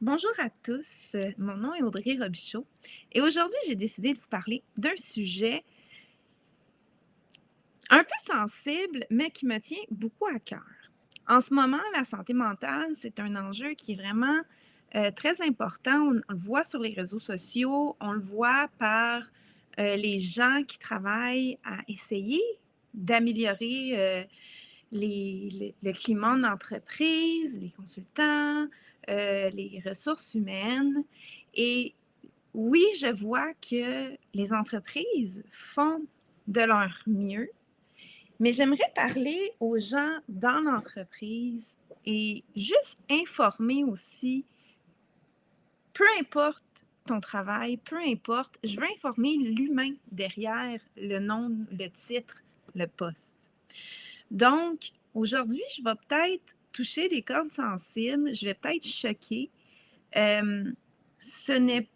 Bonjour à tous, mon nom est Audrey Robichaud et aujourd'hui j'ai décidé de vous parler d'un sujet un peu sensible, mais qui me tient beaucoup à cœur. En ce moment, la santé mentale, c'est un enjeu qui est vraiment très important. On le voit sur les réseaux sociaux, on le voit par les gens qui travaillent à essayer d'améliorer le climat en entreprise, les consultants, les ressources humaines. Et oui, je vois que les entreprises font de leur mieux, mais j'aimerais parler aux gens dans l'entreprise et juste informer aussi, peu importe ton travail, peu importe, je veux informer l'humain derrière le nom, le titre, le poste. Donc, aujourd'hui, je vais peut-être toucher des cordes sensibles, je vais peut-être choquer. Ce n'est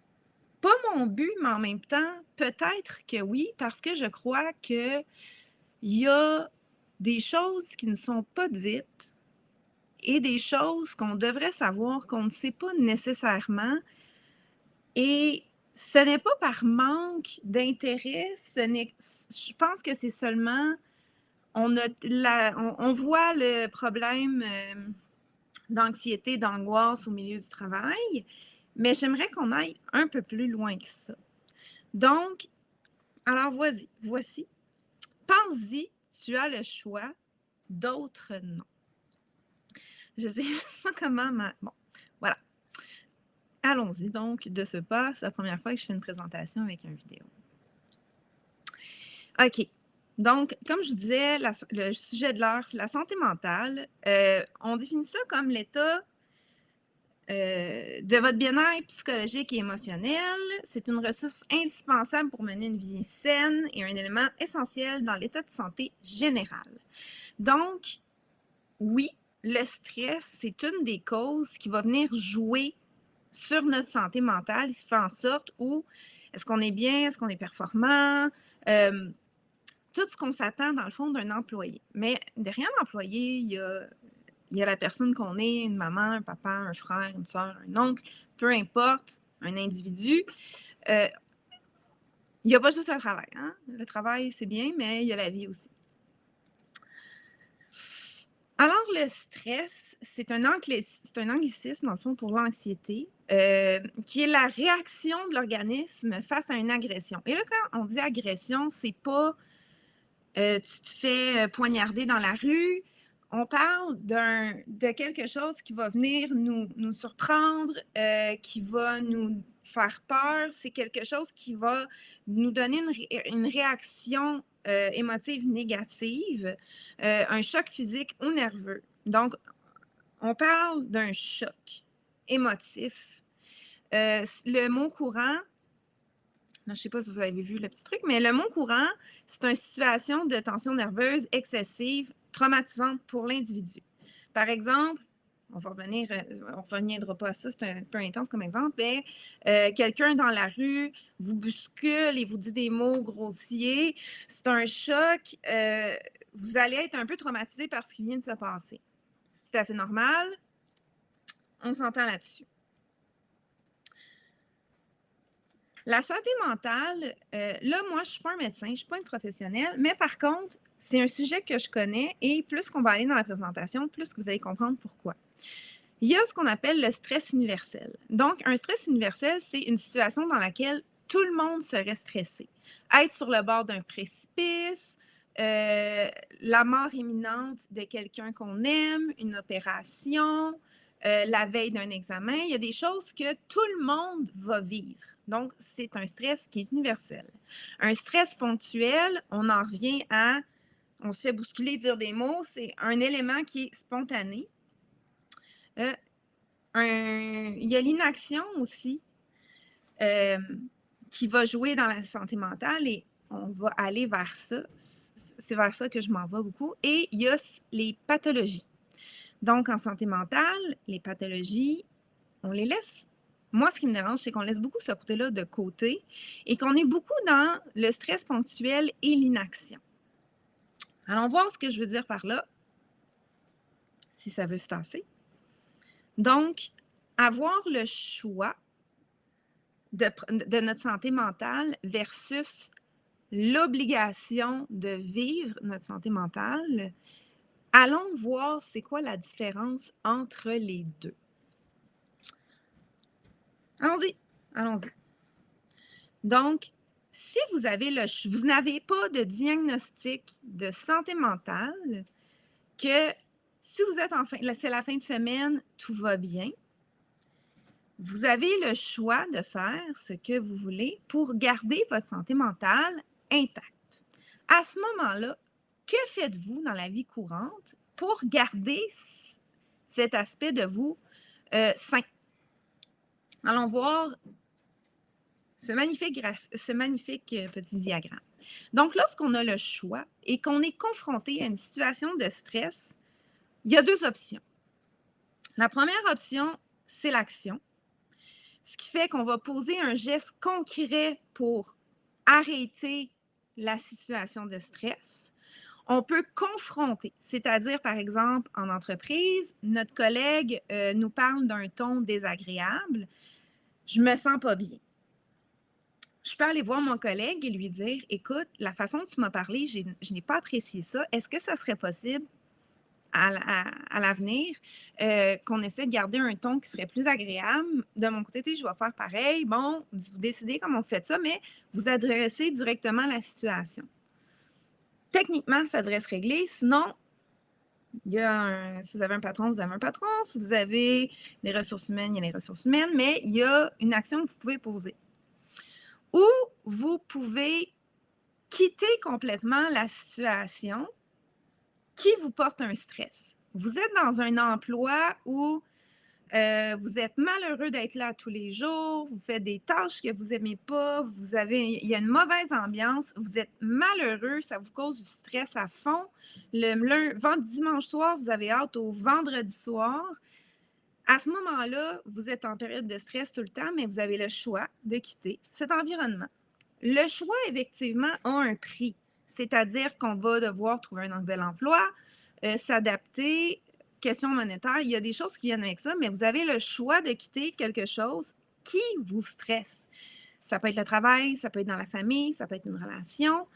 pas mon but, mais en même temps, peut-être que oui, parce que je crois qu'il y a des choses qui ne sont pas dites et des choses qu'on devrait savoir qu'on ne sait pas nécessairement. Et ce n'est pas par manque d'intérêt, je pense que c'est seulement, on voit le problème d'anxiété, d'angoisse au milieu du travail, mais j'aimerais qu'on aille un peu plus loin que ça. Donc, alors voici. Pense-y, tu as le choix, d'autres non. Je sais pas comment, bon, voilà. Allons-y donc de ce pas. C'est la première fois que je fais une présentation avec une vidéo. OK. Donc, comme je vous disais, le sujet de l'heure, c'est la santé mentale. On définit ça comme l'état de votre bien-être psychologique et émotionnel. C'est une ressource indispensable pour mener une vie saine et un élément essentiel dans l'état de santé général. Donc, oui, le stress, c'est une des causes qui va venir jouer sur notre santé mentale, qui fait en sorte où est-ce qu'on est bien, est-ce qu'on est performant, tout ce qu'on s'attend dans le fond d'un employé. Mais derrière l'employé, il y a la personne qu'on est, une maman, un papa, un frère, une soeur, un oncle, peu importe, un individu. Euh, il n'y a pas juste le travail. Hein? Le travail, c'est bien, mais il y a la vie aussi. Alors, le stress, c'est un anglicisme, dans le fond, pour l'anxiété, qui est la réaction de l'organisme face à une agression. Et là, quand on dit agression, c'est pas tu te fais poignarder dans la rue. On parle de quelque chose qui va venir nous surprendre, qui va nous faire peur. C'est quelque chose qui va nous donner une réaction émotive négative, un choc physique ou nerveux. Donc, on parle d'un choc émotif. Le mot courant, je ne sais pas si vous avez vu le petit truc, mais le mot courant, c'est une situation de tension nerveuse excessive, traumatisante pour l'individu. Par exemple, on ne reviendra pas à ça, c'est un peu intense comme exemple, mais quelqu'un dans la rue vous bouscule et vous dit des mots grossiers, c'est un choc, vous allez être un peu traumatisé par ce qui vient de se passer. C'est tout à fait normal, on s'entend là-dessus. La santé mentale, là, moi, je ne suis pas un médecin, je ne suis pas une professionnelle, mais par contre, c'est un sujet que je connais et plus qu'on va aller dans la présentation, plus que vous allez comprendre pourquoi. Il y a ce qu'on appelle le stress universel. Donc, un stress universel, c'est une situation dans laquelle tout le monde serait stressé. Être sur le bord d'un précipice, la mort imminente de quelqu'un qu'on aime, une opération, la veille d'un examen, il y a des choses que tout le monde va vivre. Donc, c'est un stress qui est universel. Un stress ponctuel, on en revient à, on se fait bousculer, dire des mots, c'est un élément qui est spontané. Euh, il y a l'inaction aussi euh, qui va jouer dans la santé mentale et on va aller vers ça. C'est vers ça que je m'en vais beaucoup. Et il y a les pathologies. Donc, en santé mentale, les pathologies, on les laisse. Moi, ce qui me dérange, c'est qu'on laisse beaucoup ce côté-là de côté et qu'on est beaucoup dans le stress ponctuel et l'inaction. Allons voir ce que je veux dire par là, si ça veut se tasser. Donc, avoir le choix de notre santé mentale versus l'obligation de vivre notre santé mentale, allons voir c'est quoi la différence entre les deux. Allons-y, allons-y. Donc, si vous n'avez pas de diagnostic de santé mentale, que si vous êtes c'est la fin de semaine, tout va bien, vous avez le choix de faire ce que vous voulez pour garder votre santé mentale intacte. À ce moment-là, que faites-vous dans la vie courante pour garder cet aspect de vous sain? Allons voir ce magnifique petit diagramme. Donc, lorsqu'on a le choix et qu'on est confronté à une situation de stress, il y a 2 options. La première option, c'est l'action, ce qui fait qu'on va poser un geste concret pour arrêter la situation de stress. On peut confronter, c'est-à-dire, par exemple, en entreprise, notre collègue nous parle d'un ton désagréable. Je me sens pas bien. Je peux aller voir mon collègue et lui dire, écoute, la façon dont tu m'as parlé, je n'ai pas apprécié ça. Est-ce que ça serait possible à l'avenir qu'on essaie de garder un ton qui serait plus agréable? De mon côté, je vais faire pareil. Bon, vous décidez comment vous faites ça, mais vous adressez directement la situation. Techniquement, ça devrait se régler. Sinon, si vous avez un patron, vous avez un patron. Si vous avez des ressources humaines, il y a les ressources humaines, mais il y a une action que vous pouvez poser. Ou vous pouvez quitter complètement la situation qui vous porte un stress. Vous êtes dans un emploi où vous êtes malheureux d'être là tous les jours, vous faites des tâches que vous n'aimez pas, il y a une mauvaise ambiance, vous êtes malheureux, ça vous cause du stress à fond. Dimanche soir, vous avez hâte au vendredi soir. À ce moment-là, vous êtes en période de stress tout le temps, mais vous avez le choix de quitter cet environnement. Le choix, effectivement, a un prix, c'est-à-dire qu'on va devoir trouver un nouvel emploi, s'adapter, question monétaire, il y a des choses qui viennent avec ça, mais vous avez le choix de quitter quelque chose qui vous stresse. Ça peut être le travail, ça peut être dans la famille, ça peut être une relation.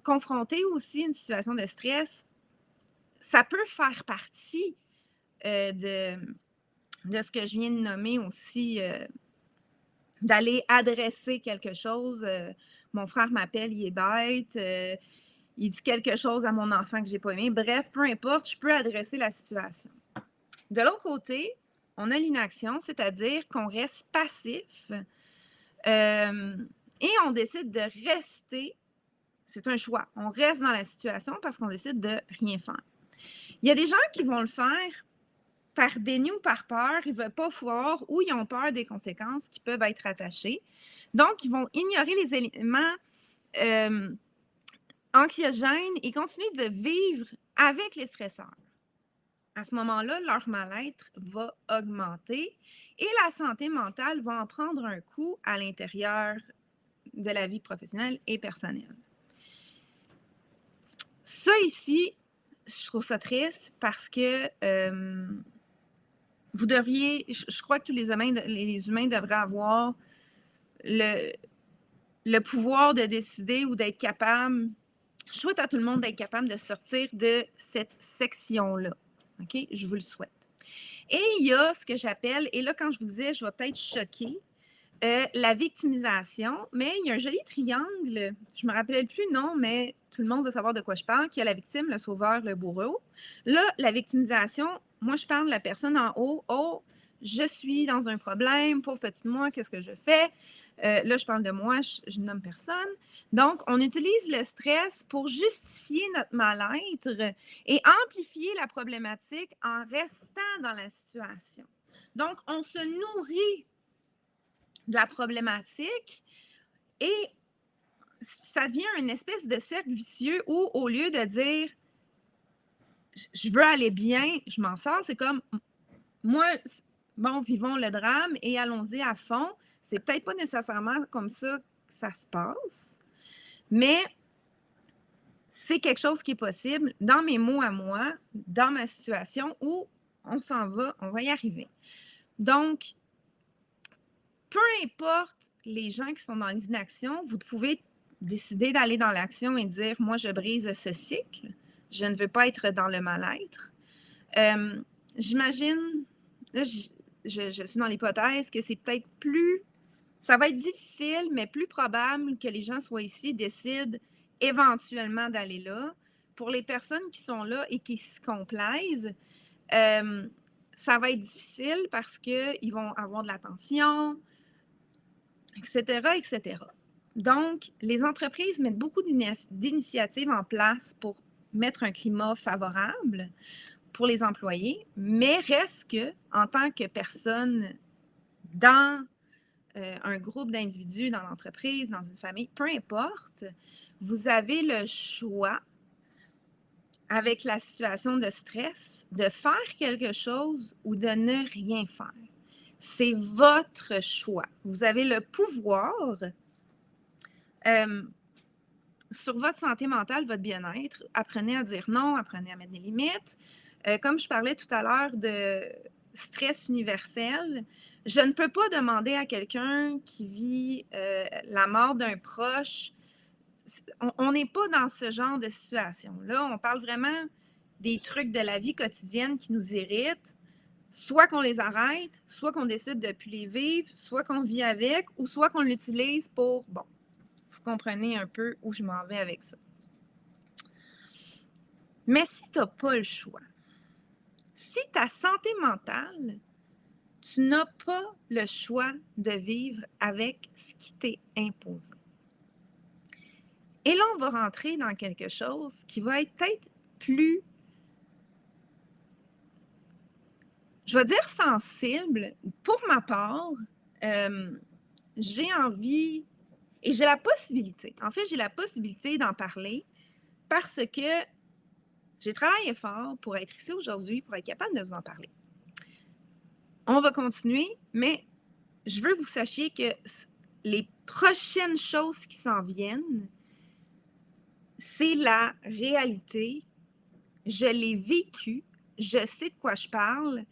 Confronter aussi une situation de stress, ça peut faire partie de ce que je viens de nommer aussi, d'aller adresser quelque chose. Mon frère m'appelle, il est bête, il dit quelque chose à mon enfant que je n'ai pas aimé. Bref, peu importe, je peux adresser la situation. De l'autre côté, on a l'inaction, c'est-à-dire qu'on reste passif et on décide de rester. C'est un choix. On reste dans la situation parce qu'on décide de rien faire. Il y a des gens qui vont le faire par déni ou par peur, ils ne veulent pas voir ou ils ont peur des conséquences qui peuvent être attachées. Donc, ils vont ignorer les éléments anxiogènes et continuer de vivre avec les stresseurs. À ce moment-là, leur mal-être va augmenter et la santé mentale va en prendre un coup à l'intérieur de la vie professionnelle et personnelle. Ça ici, je trouve ça triste parce que vous devriez, je crois que tous les humains devraient avoir le pouvoir de décider ou d'être capable. Je souhaite à tout le monde d'être capable de sortir de cette section-là. OK? Je vous le souhaite. Et il y a ce que j'appelle, et là, quand je vous disais, je vais peut-être choquer, la victimisation, mais il y a un joli triangle, je ne me rappelle plus le nom, mais tout le monde va savoir de quoi je parle, qui a la victime, le sauveur, le bourreau. Là, la victimisation, moi, je parle de la personne en haut. Oh, je suis dans un problème, pauvre petite moi, qu'est-ce que je fais? Là, je parle de moi, je nomme personne. Donc, on utilise le stress pour justifier notre mal-être et amplifier la problématique en restant dans la situation. Donc, on se nourrit de la problématique et ça devient une espèce de cercle vicieux où, au lieu de dire je veux aller bien, je m'en sors, c'est comme moi, bon, vivons le drame et allons-y à fond. C'est peut-être pas nécessairement comme ça que ça se passe, mais c'est quelque chose qui est possible dans mes mots à moi, dans ma situation où on s'en va, on va y arriver. Donc, peu importe les gens qui sont dans l'inaction, vous pouvez décider d'aller dans l'action et dire: «Moi, je brise ce cycle. Je ne veux pas être dans le mal-être». J'imagine, là, je suis dans l'hypothèse que c'est peut-être plus ça va être difficile, mais plus probable que les gens soient ici, décident éventuellement d'aller là. Pour les personnes qui sont là et qui se complaisent, euh, ça va être difficile parce qu'ils vont avoir de la tension, etc., etc. Donc, les entreprises mettent beaucoup d'initiatives en place pour mettre un climat favorable pour les employés, mais reste que, en tant que personne dans un groupe d'individus, dans l'entreprise, dans une famille, peu importe, vous avez le choix, avec la situation de stress, de faire quelque chose ou de ne rien faire. C'est votre choix. Vous avez le pouvoir sur votre santé mentale, votre bien-être. Apprenez à dire non, apprenez à mettre des limites. Comme je parlais tout à l'heure de stress universel, je ne peux pas demander à quelqu'un qui vit la mort d'un proche. On n'est pas dans ce genre de situation-là. On parle vraiment des trucs de la vie quotidienne qui nous irritent. Soit qu'on les arrête, soit qu'on décide de ne plus les vivre, soit qu'on vit avec, ou soit qu'on l'utilise pour, bon, vous comprenez un peu où je m'en vais avec ça. Mais si tu n'as pas le choix, si ta santé mentale, tu n'as pas le choix de vivre avec ce qui t'est imposé. Et là, on va rentrer dans quelque chose qui va être peut-être plus, je vais dire sensible. Pour ma part, j'ai envie et j'ai la possibilité, en fait, j'ai la possibilité d'en parler parce que j'ai travaillé fort pour être ici aujourd'hui, pour être capable de vous en parler. On va continuer, mais je veux que vous sachiez que les prochaines choses qui s'en viennent, c'est la réalité. Je l'ai vécu, je sais de quoi je parle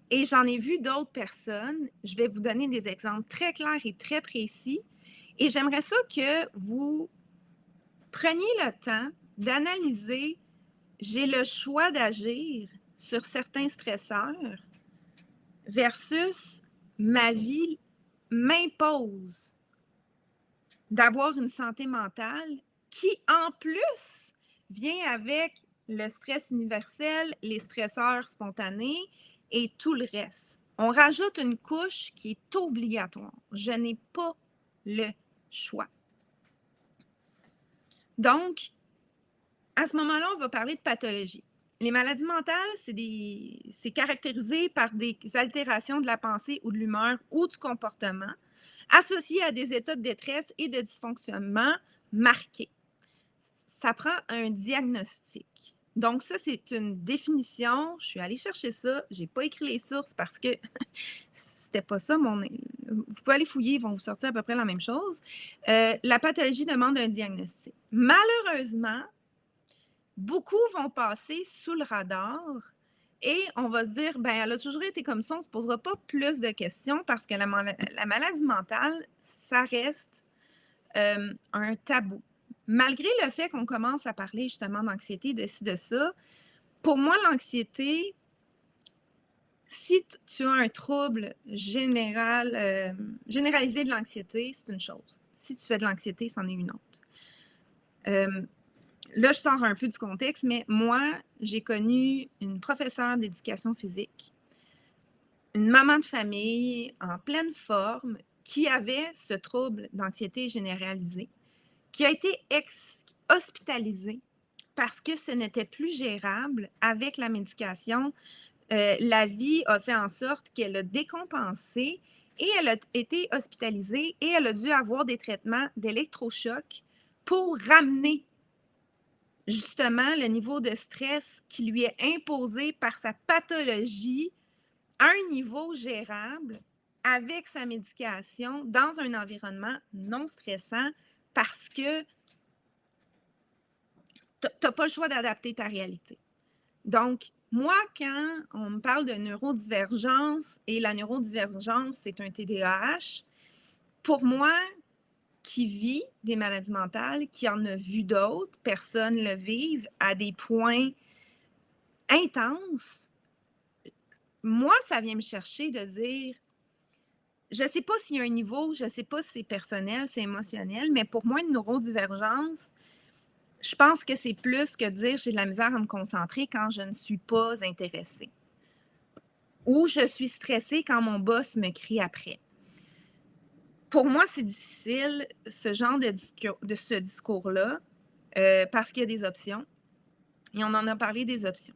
et j'en ai vu d'autres personnes. Je vais vous donner des exemples très clairs et très précis et j'aimerais ça que vous preniez le temps d'analyser, j'ai le choix d'agir sur certains stresseurs versus ma vie m'impose d'avoir une santé mentale qui, en plus, vient avec le stress universel, les stresseurs spontanés et tout le reste. On rajoute une couche qui est obligatoire. Je n'ai pas le choix. Donc, à ce moment-là, on va parler de pathologie. Les maladies mentales, c'est caractérisé par des altérations de la pensée ou de l'humeur ou du comportement associés à des états de détresse et de dysfonctionnement marqués. Ça prend un diagnostic. Donc, ça, c'est une définition. Je suis allée chercher ça. Je n'ai pas écrit les sources parce que c'était pas ça. Vous pouvez aller fouiller, ils vont vous sortir à peu près la même chose. La pathologie demande un diagnostic. Malheureusement, beaucoup vont passer sous le radar et on va se dire, ben elle a toujours été comme ça, on ne se posera pas plus de questions parce que la maladie mentale, ça reste un tabou. Malgré le fait qu'on commence à parler justement d'anxiété, de ci, de ça, pour moi, l'anxiété, si tu as un trouble généralisé de l'anxiété, c'est une chose. Si tu fais de l'anxiété, c'en est une autre. Là, je sors un peu du contexte, mais moi, j'ai connu une professeure d'éducation physique, une maman de famille en pleine forme qui avait ce trouble d'anxiété généralisée, qui a été hospitalisée parce que ce n'était plus gérable avec la médication. La vie a fait en sorte qu'elle a décompensé et elle a été hospitalisée et elle a dû avoir des traitements d'électrochoc pour ramener justement le niveau de stress qui lui est imposé par sa pathologie à un niveau gérable avec sa médication dans un environnement non stressant parce que tu n'as pas le choix d'adapter ta réalité. Donc, Moi, quand on me parle de neurodivergence et la neurodivergence, c'est un TDAH, pour moi, qui vit des maladies mentales, qui en a vu d'autres personnes le vivent à des points intenses, moi, ça vient me chercher de dire, je ne sais pas s'il y a un niveau, je ne sais pas si c'est personnel, c'est émotionnel, mais pour moi, une neurodivergence, je pense que c'est plus que dire j'ai de la misère à me concentrer quand je ne suis pas intéressée. Ou je suis stressée quand mon boss me crie après. Pour moi, c'est difficile, ce genre de ce discours-là, parce qu'il y a des options. Et on en a parlé des options.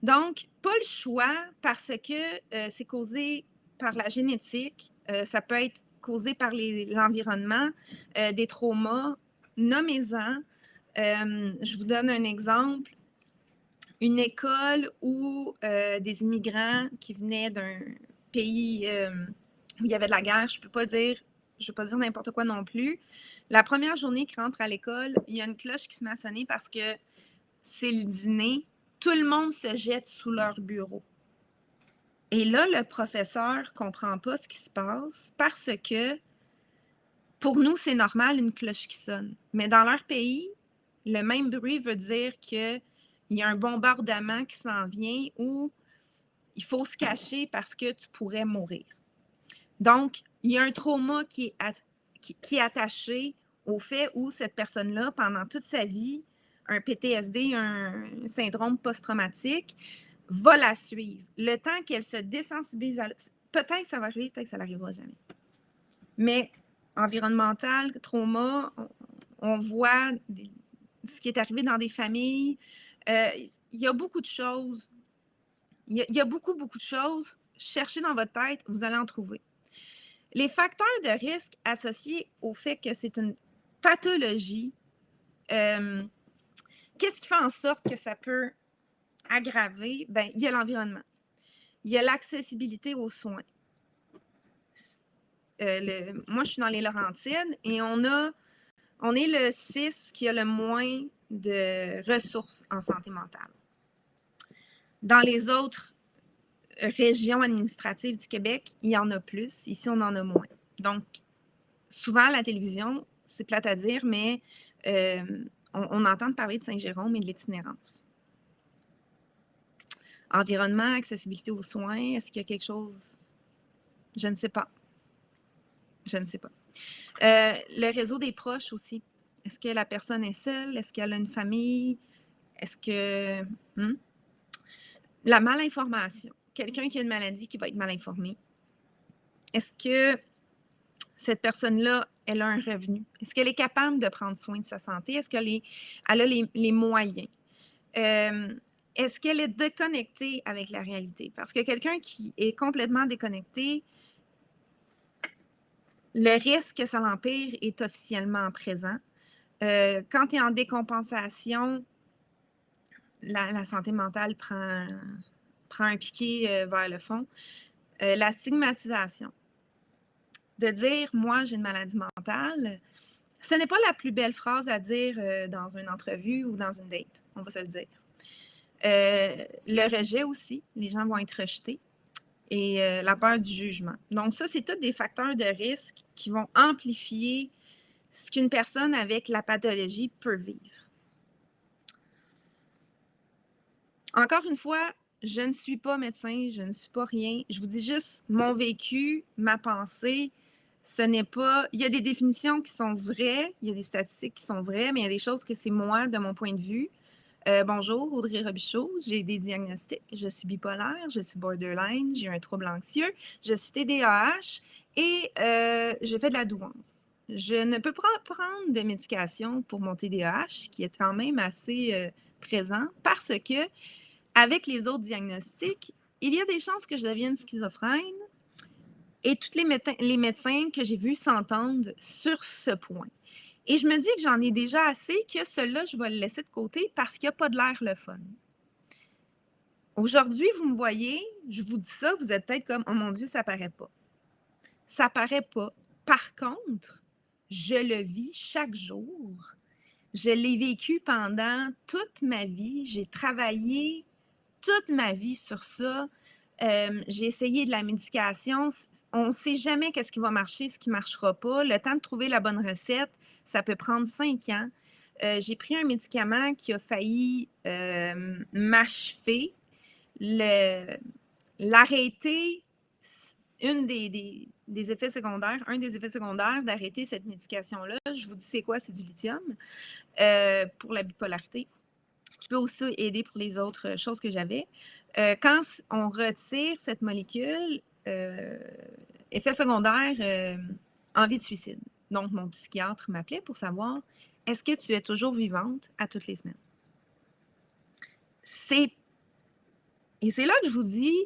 Donc, pas le choix parce que c'est causé par la génétique, ça peut être causé par l'environnement, des traumas, nommez-en. Je vous donne un exemple. Une école où des immigrants qui venaient d'un pays où il y avait de la guerre, je ne vais pas dire n'importe quoi non plus. La première journée qu'ils rentrent à l'école, il y a une cloche qui se met à sonner parce que c'est le dîner. Tout le monde se jette sous leur bureau. Et là, le professeur ne comprend pas ce qui se passe parce que pour nous, c'est normal une cloche qui sonne. Mais dans leur pays, le même bruit veut dire qu'il y a un bombardement qui s'en vient ou il faut se cacher parce que tu pourrais mourir. Donc, il y a un trauma qui est attaché au fait où cette personne-là, pendant toute sa vie, un PTSD, un syndrome post-traumatique, va la suivre. Le temps qu'elle se désensibilise, peut-être que ça va arriver, peut-être que ça n'arrivera jamais. Mais environnemental, trauma, on voit ce qui est arrivé dans des familles. Il y a beaucoup de choses. Il y a beaucoup, beaucoup de choses. Cherchez dans votre tête, vous allez en trouver. Les facteurs de risque associés au fait que c'est une pathologie, qu'est-ce qui fait en sorte que ça peut aggraver? Bien, il y a l'environnement. Il y a l'accessibilité aux soins. Moi, je suis dans les Laurentides et on est le 6 qui a le moins de ressources en santé mentale. Dans les autres régions administratives du Québec, il y en a plus. Ici, on en a moins. Donc, souvent, la télévision, c'est plate à dire, mais on entend parler de Saint-Jérôme et de l'itinérance. Environnement, accessibilité aux soins, est-ce qu'il y a quelque chose? Je ne sais pas. Je ne sais pas. Le réseau des proches aussi. Est-ce que la personne est seule? Est-ce qu'elle a une famille? Est-ce que... La malinformation. Quelqu'un qui a une maladie qui va être mal informé. Est-ce que cette personne-là, elle a un revenu? Est-ce qu'elle est capable de prendre soin de sa santé? Est-ce qu'elle a les moyens? Est-ce qu'elle est déconnectée avec la réalité? Parce que quelqu'un qui est complètement déconnecté, le risque que ça l'empire est officiellement présent. Quand tu es en décompensation, la santé mentale prend un piqué vers le fond. La stigmatisation. De dire, moi, j'ai une maladie mentale, ce n'est pas la plus belle phrase à dire dans une entrevue ou dans une date, on va se le dire. Le rejet aussi, les gens vont être rejetés. Et la peur du jugement. Donc ça, c'est tous des facteurs de risque qui vont amplifier ce qu'une personne avec la pathologie peut vivre. Encore une fois, je ne suis pas médecin, je ne suis pas rien. Je vous dis juste mon vécu, ma pensée. Ce n'est pas... Il y a des définitions qui sont vraies, il y a des statistiques qui sont vraies, mais il y a des choses que c'est moi, de mon point de vue. Bonjour, Audrey Robichaud, j'ai des diagnostics. Je suis bipolaire, je suis borderline, j'ai un trouble anxieux, je suis TDAH et je fais de la douance. Je ne peux pas prendre de médication pour mon TDAH, qui est quand même assez présent, parce que avec les autres diagnostics, il y a des chances que je devienne schizophrène et tous les médecins que j'ai vus s'entendent sur ce point. Et je me dis que j'en ai déjà assez, que celui-là, je vais le laisser de côté parce qu'il n'y a pas de l'air le fun. Aujourd'hui, vous me voyez, je vous dis ça, vous êtes peut-être comme « Oh mon Dieu, ça paraît pas ». Ça paraît pas. Par contre, je le vis chaque jour. Je l'ai vécu pendant toute ma vie. J'ai travaillé toute ma vie sur ça. J'ai essayé de la médication. On ne sait jamais qu'est-ce qui va marcher, ce qui ne marchera pas. Le temps de trouver la bonne recette, ça peut prendre 5 ans. J'ai pris un médicament qui a failli m'achever. L'arrêter, un des effets secondaires d'arrêter cette médication-là, je vous dis c'est quoi? C'est du lithium pour la bipolarité, qui peut aussi aider pour les autres choses que j'avais. Quand on retire cette molécule, effet secondaire, envie de suicide. Donc, mon psychiatre m'appelait pour savoir, est-ce que tu es toujours vivante à toutes les semaines? Et c'est là que je vous dis,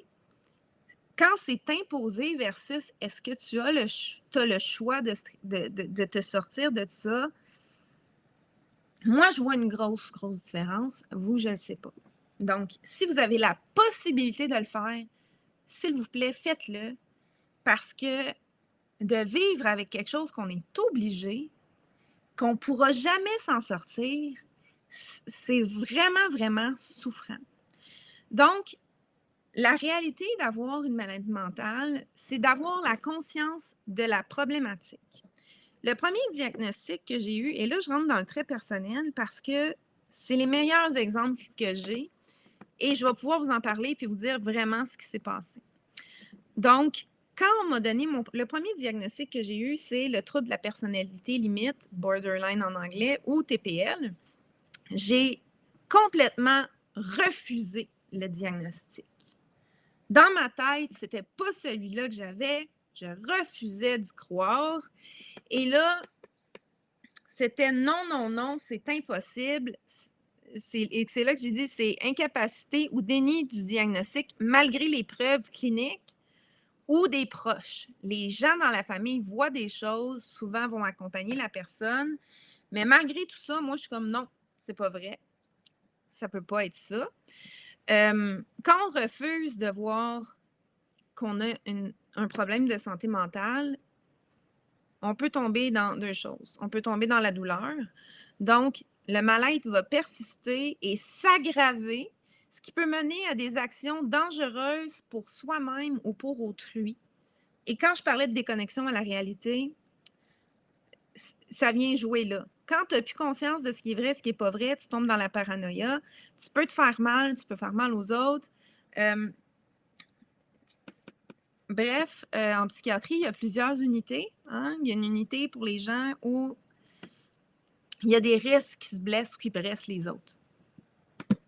quand c'est imposé versus est-ce que tu as le choix de te sortir de ça, moi, je vois une grosse, grosse différence. Vous, je ne le sais pas. Donc, si vous avez la possibilité de le faire, s'il vous plaît, faites-le. Parce que de vivre avec quelque chose qu'on est obligé, qu'on ne pourra jamais s'en sortir, c'est vraiment, vraiment souffrant. Donc, la réalité d'avoir une maladie mentale, c'est d'avoir la conscience de la problématique. Le premier diagnostic que j'ai eu, et là, je rentre dans le très personnel parce que c'est les meilleurs exemples que j'ai et je vais pouvoir vous en parler puis vous dire vraiment ce qui s'est passé. Donc, quand on m'a donné le premier diagnostic que j'ai eu, c'est le trouble de la personnalité limite, borderline en anglais, ou TPL. J'ai complètement refusé le diagnostic. Dans ma tête, c'était pas celui-là que j'avais. Je refusais d'y croire. Et là, c'était non, non, non, c'est impossible. Et c'est là que j'ai dit, c'est incapacité ou déni du diagnostic malgré les preuves cliniques ou des proches. Les gens dans la famille voient des choses, souvent vont accompagner la personne, mais malgré tout ça, moi, je suis comme non, c'est pas vrai. Ça peut pas être ça. Quand on refuse de voir qu'on a un problème de santé mentale, on peut tomber dans deux choses. On peut tomber dans la douleur. Donc, le mal-être va persister et s'aggraver, ce qui peut mener à des actions dangereuses pour soi-même ou pour autrui. Et quand je parlais de déconnexion à la réalité, ça vient jouer là. Quand tu n'as plus conscience de ce qui est vrai, ce qui n'est pas vrai, tu tombes dans la paranoïa, tu peux te faire mal, tu peux faire mal aux autres. Bref, en psychiatrie, il y a plusieurs unités. Hein? Il y a une unité pour les gens où il y a des risques qui se blessent ou qui blessent les autres.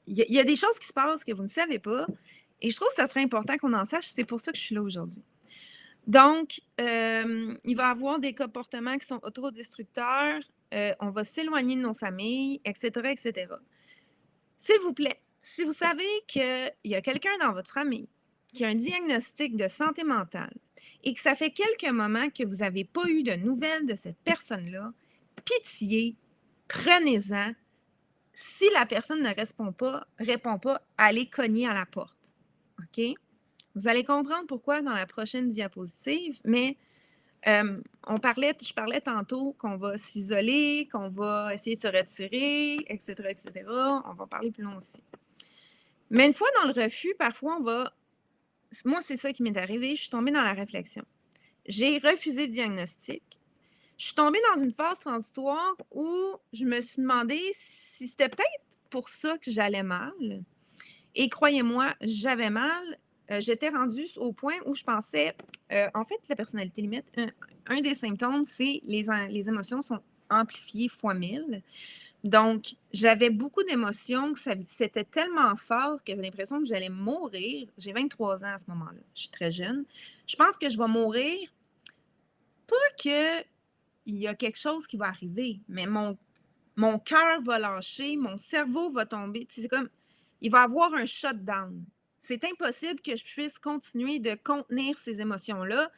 Il y a des choses qui se passent que vous ne savez pas et je trouve que ça serait important qu'on en sache. C'est pour ça que je suis là aujourd'hui. Donc, il va y avoir des comportements qui sont autodestructeurs, on va s'éloigner de nos familles, etc., etc. S'il vous plaît, si vous savez qu'il y a quelqu'un dans votre famille qui a un diagnostic de santé mentale et que ça fait quelques moments que vous n'avez pas eu de nouvelles de cette personne-là, pitié, prenez-en. Si la personne ne répond pas, allez cogner à la porte. OK? Vous allez comprendre pourquoi dans la prochaine diapositive, mais je parlais tantôt qu'on va s'isoler, qu'on va essayer de se retirer, etc., etc. On va en parler plus long aussi. Mais une fois dans le refus, parfois, moi, c'est ça qui m'est arrivé. Je suis tombée dans la réflexion. J'ai refusé le diagnostic. Je suis tombée dans une phase transitoire où je me suis demandé si c'était peut-être pour ça que j'allais mal. Et croyez-moi, j'avais mal. J'étais rendue au point où je pensais, en fait, la personnalité limite, un des symptômes, c'est les émotions sont amplifiées fois 1000. Donc, j'avais beaucoup d'émotions, c'était tellement fort que j'avais l'impression que j'allais mourir. J'ai 23 ans à ce moment-là, je suis très jeune. Je pense que je vais mourir, pas qu'il y a quelque chose qui va arriver, mais mon cœur va lâcher, mon cerveau va tomber. C'est comme, il va y avoir un shutdown. C'est impossible que je puisse continuer de contenir ces émotions-là.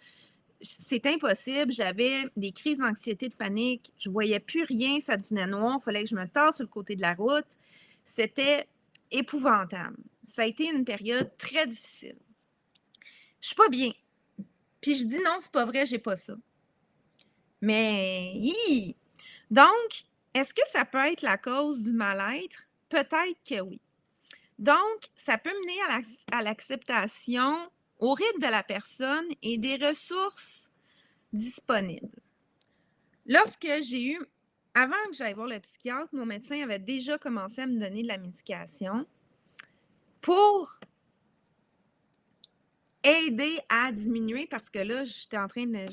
C'est impossible. J'avais des crises d'anxiété, de panique. Je ne voyais plus rien. Ça devenait noir. Il fallait que je me tasse sur le côté de la route. C'était épouvantable. Ça a été une période très difficile. Je ne suis pas bien. Puis je dis non, c'est pas vrai, j'ai pas ça. Mais, donc, est-ce que ça peut être la cause du mal-être? Peut-être que oui. Donc, ça peut mener à l'acceptation au rythme de la personne et des ressources disponibles. Lorsque avant que j'aille voir le psychiatre, mon médecin avait déjà commencé à me donner de la médication pour aider à diminuer parce que là, j'ai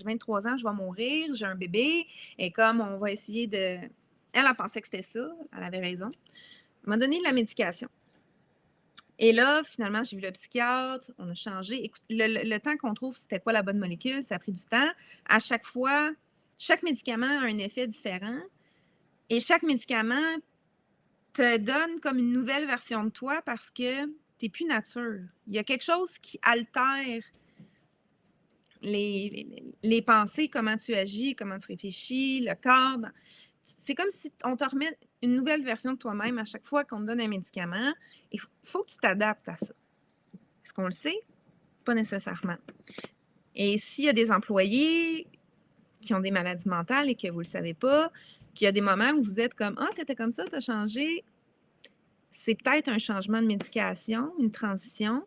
23 ans, je vais mourir, j'ai un bébé et comme on va essayer de... Elle pensait que c'était ça, elle avait raison. Elle m'a donné de la médication. Et là, finalement, j'ai vu le psychiatre, on a changé. Écoute, le temps qu'on trouve c'était quoi la bonne molécule, ça a pris du temps. À chaque fois, chaque médicament a un effet différent et chaque médicament te donne comme une nouvelle version de toi parce que tu n'es plus nature. Il y a quelque chose qui altère les pensées, comment tu agis, comment tu réfléchis, le corps. C'est comme si on te remet une nouvelle version de toi-même à chaque fois qu'on te donne un médicament. Il faut que tu t'adaptes à ça. Est-ce qu'on le sait? Pas nécessairement. Et s'il y a des employés qui ont des maladies mentales et que vous ne le savez pas, qu'il y a des moments où vous êtes comme « Ah, tu étais comme ça, tu as changé », c'est peut-être un changement de médication, une transition.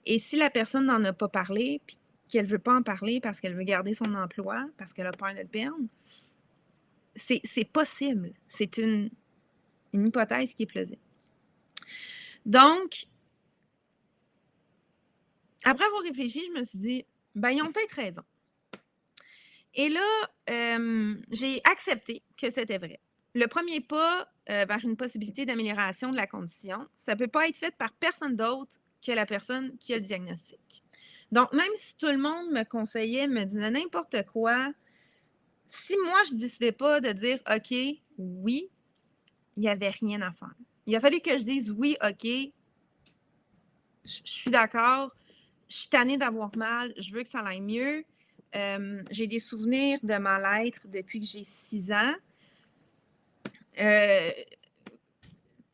Et si la personne n'en a pas parlé, puis qu'elle ne veut pas en parler parce qu'elle veut garder son emploi, parce qu'elle a peur de le perdre, c'est possible. C'est une hypothèse qui est plausible. Donc, après avoir réfléchi, je me suis dit, ben, ils ont peut-être raison. Et là, j'ai accepté que c'était vrai. Le premier pas vers une possibilité d'amélioration de la condition, ça ne peut pas être fait par personne d'autre que la personne qui a le diagnostic. Donc, même si tout le monde me conseillait, me disait n'importe quoi, si moi, je ne décidais pas de dire « OK, oui », il n'y avait rien à faire. Il a fallu que je dise « Oui, OK, je suis d'accord, je suis tannée d'avoir mal, je veux que ça aille mieux. J'ai des souvenirs de mal-être depuis que j'ai 6 ans. » Tu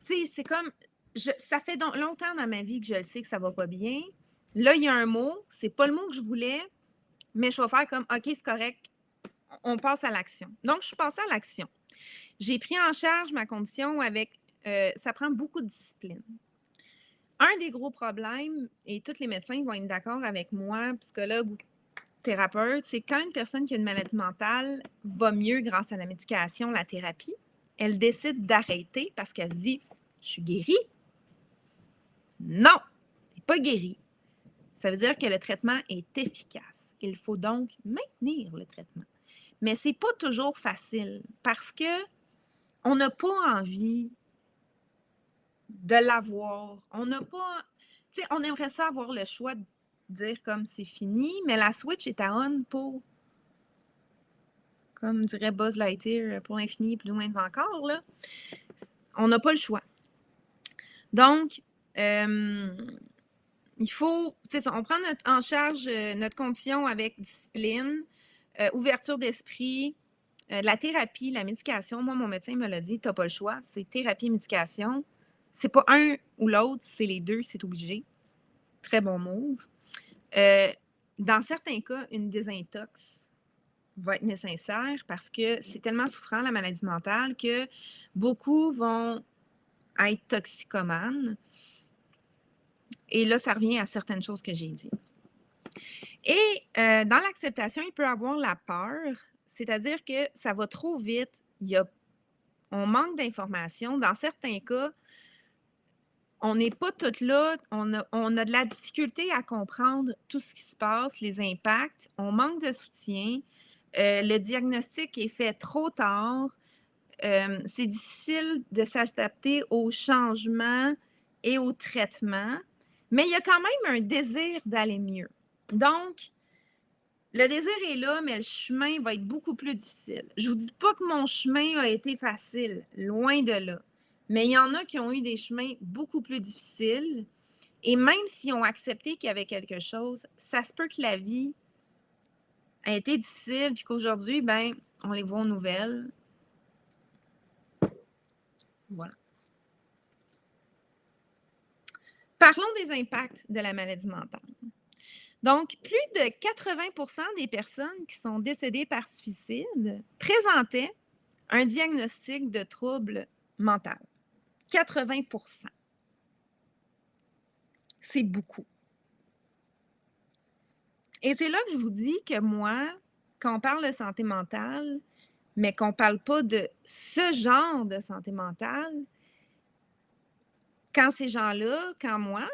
sais, c'est comme, ça fait longtemps dans ma vie que je le sais que ça va pas bien. Là, il y a un mot, c'est pas le mot que je voulais, mais je vais faire comme, OK, c'est correct, on passe à l'action. Donc, je suis passée à l'action. J'ai pris en charge ma condition avec, ça prend beaucoup de discipline. Un des gros problèmes, et tous les médecins vont être d'accord avec moi, psychologue ou thérapeute, c'est quand une personne qui a une maladie mentale va mieux grâce à la médication, la thérapie, elle décide d'arrêter parce qu'elle se dit « Je suis guérie ». Non, tu n'es pas guérie. Ça veut dire que le traitement est efficace. Il faut donc maintenir le traitement. Mais ce n'est pas toujours facile parce qu'on n'a pas envie de l'avoir. On n'a pas... Tu sais, on aimerait ça avoir le choix de dire comme c'est fini, mais la switch est à on pour, comme dirait Buzz Lightyear, pour l'infini, plus loin encore, là. On n'a pas le choix. Donc, il faut, c'est ça, on prend en charge notre condition avec discipline, ouverture d'esprit, la thérapie, la médication. Moi, mon médecin me l'a dit, tu n'as pas le choix, c'est thérapie et médication. C'est pas un ou l'autre, c'est les deux, c'est obligé. Très bon move. Dans certains cas, une désintox va être nécessaire parce que c'est tellement souffrant, la maladie mentale, que beaucoup vont être toxicomanes. Et là, ça revient à certaines choses que j'ai dit. Et dans l'acceptation, il peut y avoir la peur, c'est-à-dire que ça va trop vite, on manque d'informations. Dans certains cas, on n'est pas toutes là, on a de la difficulté à comprendre tout ce qui se passe, les impacts, on manque de soutien, le diagnostic est fait trop tard, c'est difficile de s'adapter aux changements et aux traitements, mais il y a quand même un désir d'aller mieux. Donc, le désir est là, mais le chemin va être beaucoup plus difficile. Je ne vous dis pas que mon chemin a été facile, loin de là. Mais il y en a qui ont eu des chemins beaucoup plus difficiles. Et même s'ils ont accepté qu'il y avait quelque chose, ça se peut que la vie a été difficile, puis qu'aujourd'hui, ben, on les voit aux nouvelles. Voilà. Parlons des impacts de la maladie mentale. Donc, plus de 80% des personnes qui sont décédées par suicide présentaient un diagnostic de trouble mental. 80%. C'est beaucoup. Et c'est là que je vous dis que moi, quand on parle de santé mentale, mais qu'on parle pas de ce genre de santé mentale, quand ces gens-là, quand moi,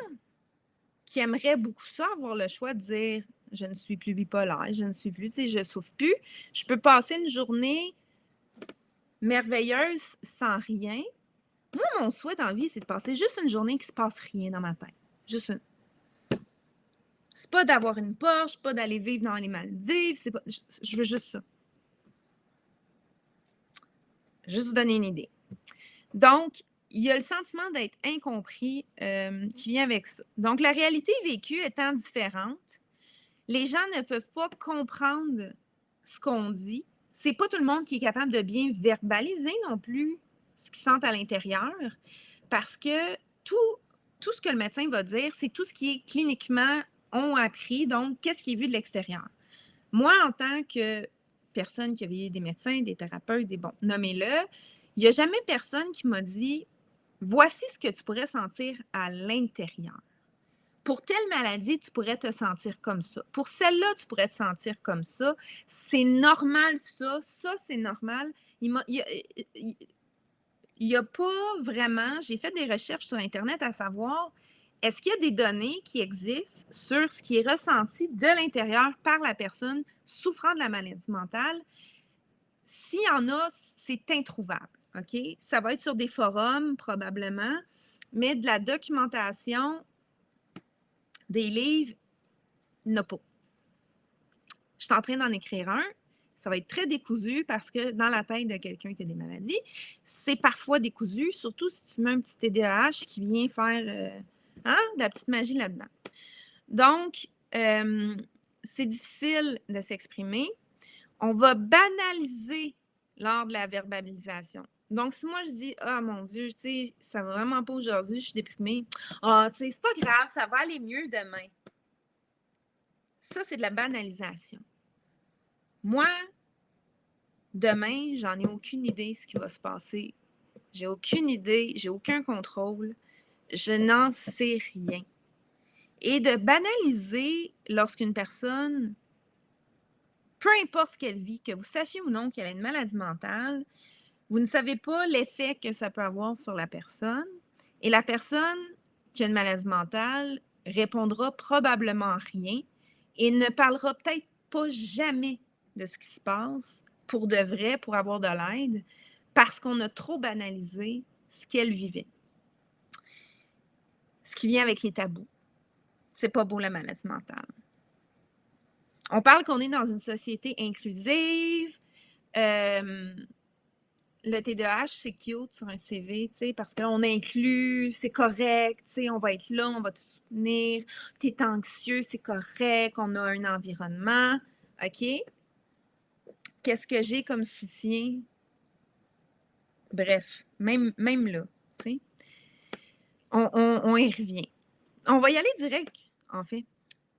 qui aimerais beaucoup ça, avoir le choix de dire: «Je ne suis plus bipolaire, je ne suis plus, tu sais, je souffre plus». Je peux passer une journée merveilleuse sans rien. Moi, mon souhait dans la vie, c'est de passer juste une journée qui se passe rien dans ma tête. Juste une. C'est pas d'avoir une Porsche, pas d'aller vivre dans les Maldives, c'est pas je veux juste ça. Juste vous donner une idée. Donc, il y a le sentiment d'être incompris, qui vient avec ça. Donc la réalité vécue étant différente, les gens ne peuvent pas comprendre ce qu'on dit. C'est pas tout le monde qui est capable de bien verbaliser non plus ce qu'ils sentent à l'intérieur parce que tout tout ce que le médecin va dire, c'est tout ce qui est cliniquement ont appris, donc qu'est-ce qui est vu de l'extérieur. Moi, en tant que personne qui a vu des médecins, des thérapeutes, des bon, nommez-le, il n'y a jamais personne qui m'a dit: «Voici ce que tu pourrais sentir à l'intérieur. Pour telle maladie, tu pourrais te sentir comme ça. Pour celle-là, tu pourrais te sentir comme ça. C'est normal ça, ça c'est normal». Il y a pas vraiment j'ai fait des recherches sur internet à savoir, est-ce qu'il y a des données qui existent sur ce qui est ressenti de l'intérieur par la personne souffrant de la maladie mentale? S'il y en a, c'est introuvable, OK? Ça va être sur des forums probablement, mais de la documentation, des livres, il n'y en a pas. Je suis en train d'en écrire un. Ça va être très décousu parce que dans la tête de quelqu'un qui a des maladies, c'est parfois décousu, surtout si tu mets un petit TDAH qui vient faire de la petite magie là-dedans. Donc, c'est difficile de s'exprimer. On va banaliser lors de la verbalisation. Donc, si moi je dis: «Ah mon Dieu, tu sais, ça va vraiment pas aujourd'hui, je suis déprimée. Ah, tu sais, c'est pas grave, ça va aller mieux demain». Ça, c'est de la banalisation. Moi, demain, j'en ai aucune idée ce qui va se passer. J'ai aucune idée, j'ai aucun contrôle. Je n'en sais rien. Et de banaliser lorsqu'une personne, peu importe ce qu'elle vit, que vous sachiez ou non qu'elle a une maladie mentale, vous ne savez pas l'effet que ça peut avoir sur la personne. Et la personne qui a une maladie mentale répondra probablement rien et ne parlera peut-être pas jamais de ce qui se passe pour de vrai, pour avoir de l'aide, parce qu'on a trop banalisé ce qu'elle vivait. Ce qui vient avec les tabous. C'est pas beau la maladie mentale. On parle qu'on est dans une société inclusive. Le TDAH, c'est cute sur un CV, tu sais, parce qu'on inclut, c'est correct, tu sais, on va être là, on va te soutenir. Tu es anxieux, c'est correct, on a un environnement. OK? Qu'est-ce que j'ai comme soutien? Bref, même là, tu sais, on y revient. On va y aller direct, en fait.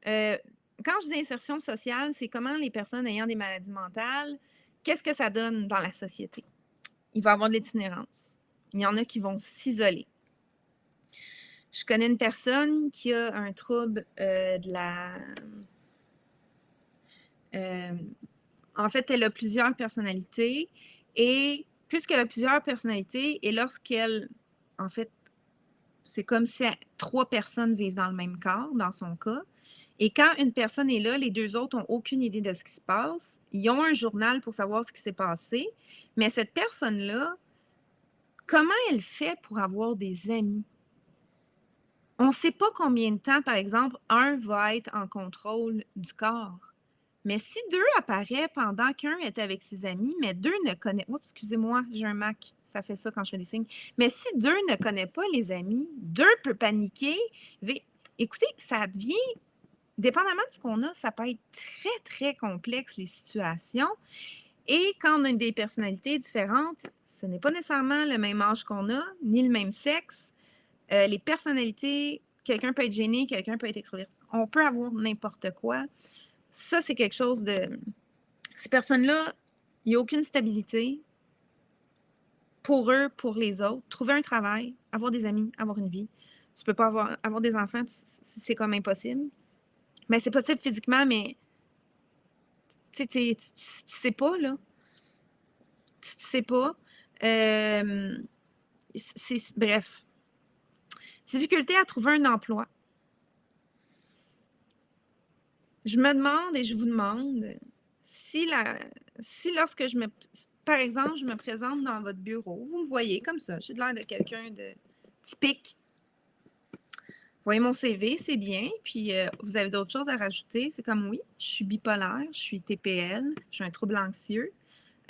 Quand je dis insertion sociale, c'est comment les personnes ayant des maladies mentales, qu'est-ce que ça donne dans la société? Il va y avoir de l'itinérance. Il y en a qui vont s'isoler. Je connais une personne qui a un trouble de la... en fait, elle a plusieurs personnalités et puisqu'elle a plusieurs personnalités et lorsqu'elle... En fait, c'est comme si 3 personnes vivent dans le même corps, dans son cas. Et quand une personne est là, les 2 autres n'ont aucune idée de ce qui se passe. Ils ont un journal pour savoir ce qui s'est passé. Mais cette personne-là, comment elle fait pour avoir des amis? On ne sait pas combien de temps, par exemple, un va être en contrôle du corps. Mais si 2 apparaît pendant qu'un est avec ses amis, mais 2 ne connaissent... Oups, excusez-moi, j'ai un Mac. Ça fait ça quand je fais des signes. Mais si 2 ne connaissent pas les amis, 2 peut paniquer. Écoutez, ça devient, dépendamment de ce qu'on a, ça peut être très, très complexe, les situations. Et quand on a des personnalités différentes, ce n'est pas nécessairement le même âge qu'on a, ni le même sexe. Les personnalités, quelqu'un peut être gêné, quelqu'un peut être extraverti. On peut avoir n'importe quoi. Ça, c'est quelque chose de... Ces personnes-là, il n'y a aucune stabilité pour eux, pour les autres. Trouver un travail, avoir des amis, avoir une vie. tu peux pas avoir des enfants, c'est comme impossible. Mais c'est possible physiquement, mais tu sais pas, là. Tu sais pas. Bref. Difficulté à trouver un emploi. Je me demande et je vous demande si lorsque par exemple, je me présente dans votre bureau, vous me voyez comme ça, j'ai l'air de quelqu'un de typique. Vous voyez mon CV, c'est bien, puis vous avez d'autres choses à rajouter, c'est comme oui, je suis bipolaire, je suis TPL, j'ai un trouble anxieux,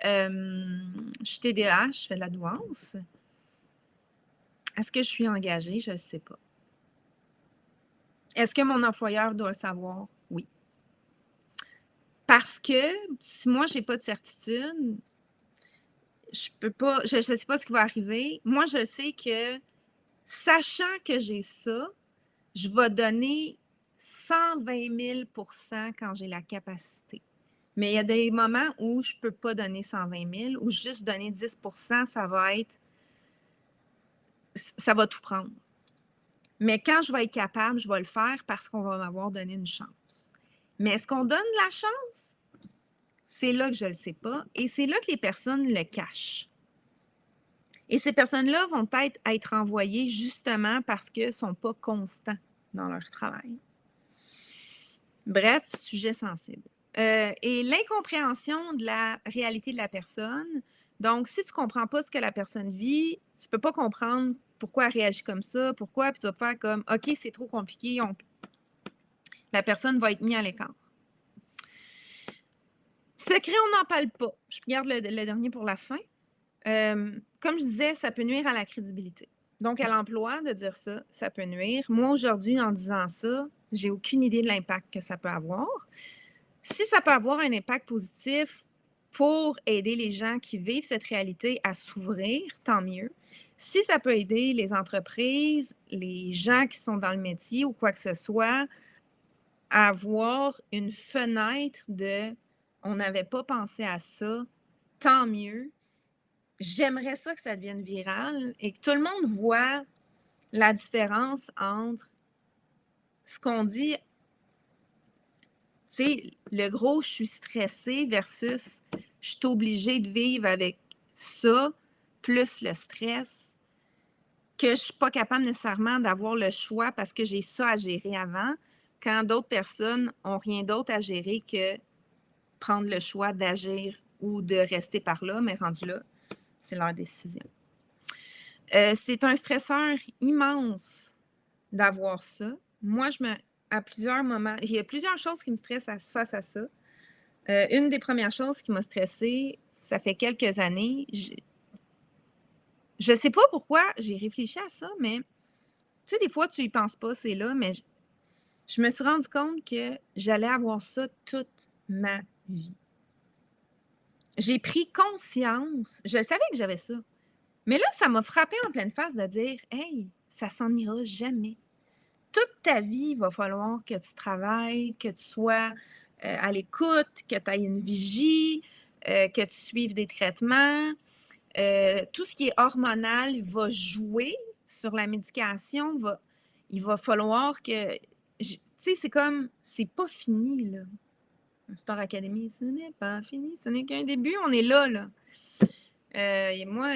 je suis TDAH, je fais de la douance. Est-ce que je suis engagée? Je ne sais pas. Est-ce que mon employeur doit le savoir? Oui. Parce que si moi, je n'ai pas de certitude, je peux pas, je ne sais pas ce qui va arriver. Moi, je sais que, sachant que j'ai ça, je vais donner 120 000 quand j'ai la capacité. Mais il y a des moments où je ne peux pas donner 120 000, ou juste donner 10 ça va tout prendre. Mais quand je vais être capable, je vais le faire parce qu'on va m'avoir donné une chance. Mais est-ce qu'on donne de la chance? C'est là que je ne le sais pas. Et c'est là que les personnes le cachent. Et ces personnes-là vont peut-être être envoyées justement parce qu'elles ne sont pas constants dans leur travail. Bref, sujet sensible. Et l'incompréhension de la réalité de la personne. Donc, si tu ne comprends pas ce que la personne vit, tu ne peux pas comprendre pourquoi elle réagit comme ça, pourquoi, puis tu vas faire comme, OK, c'est trop compliqué, la personne va être mise à l'écart. Secret, on n'en parle pas. Je garde le dernier pour la fin. Comme je disais, ça peut nuire à la crédibilité. Donc, à l'emploi, de dire ça, ça peut nuire. Moi, aujourd'hui, en disant ça, j'ai aucune idée de l'impact que ça peut avoir. Si ça peut avoir un impact positif pour aider les gens qui vivent cette réalité à s'ouvrir, tant mieux. Si ça peut aider les entreprises, les gens qui sont dans le métier ou quoi que ce soit, à avoir une fenêtre de « on n'avait pas pensé à ça », tant mieux. J'aimerais ça que ça devienne viral et que tout le monde voit la différence entre ce qu'on dit, tu sais, le gros « je suis stressée » versus « je suis obligée de vivre avec ça » plus le stress, que je ne suis pas capable nécessairement d'avoir le choix parce que j'ai ça à gérer avant, quand d'autres personnes n'ont rien d'autre à gérer que prendre le choix d'agir ou de rester par là, mais rendu là, c'est leur décision. C'est un stresseur immense d'avoir ça. Moi, à plusieurs moments, il y a plusieurs choses qui me stressent face à ça. Une des premières choses qui m'a stressée, ça fait quelques années, je ne sais pas pourquoi j'ai réfléchi à ça, mais tu sais, des fois, tu y penses pas, c'est là, mais je me suis rendu compte que j'allais avoir ça toute ma vie. J'ai pris conscience, je savais que j'avais ça, mais là, ça m'a frappé en pleine face de dire « Hey, ça s'en ira jamais. Toute ta vie, il va falloir que tu travailles, que tu sois à l'écoute, que tu ailles une vigie, que tu suives des traitements. Tout ce qui est hormonal va jouer sur la médication. Il va falloir que... Tu sais, c'est comme... C'est pas fini, là. Star Academy, ce n'est pas fini, ce n'est qu'un début. On est là, là. Et moi,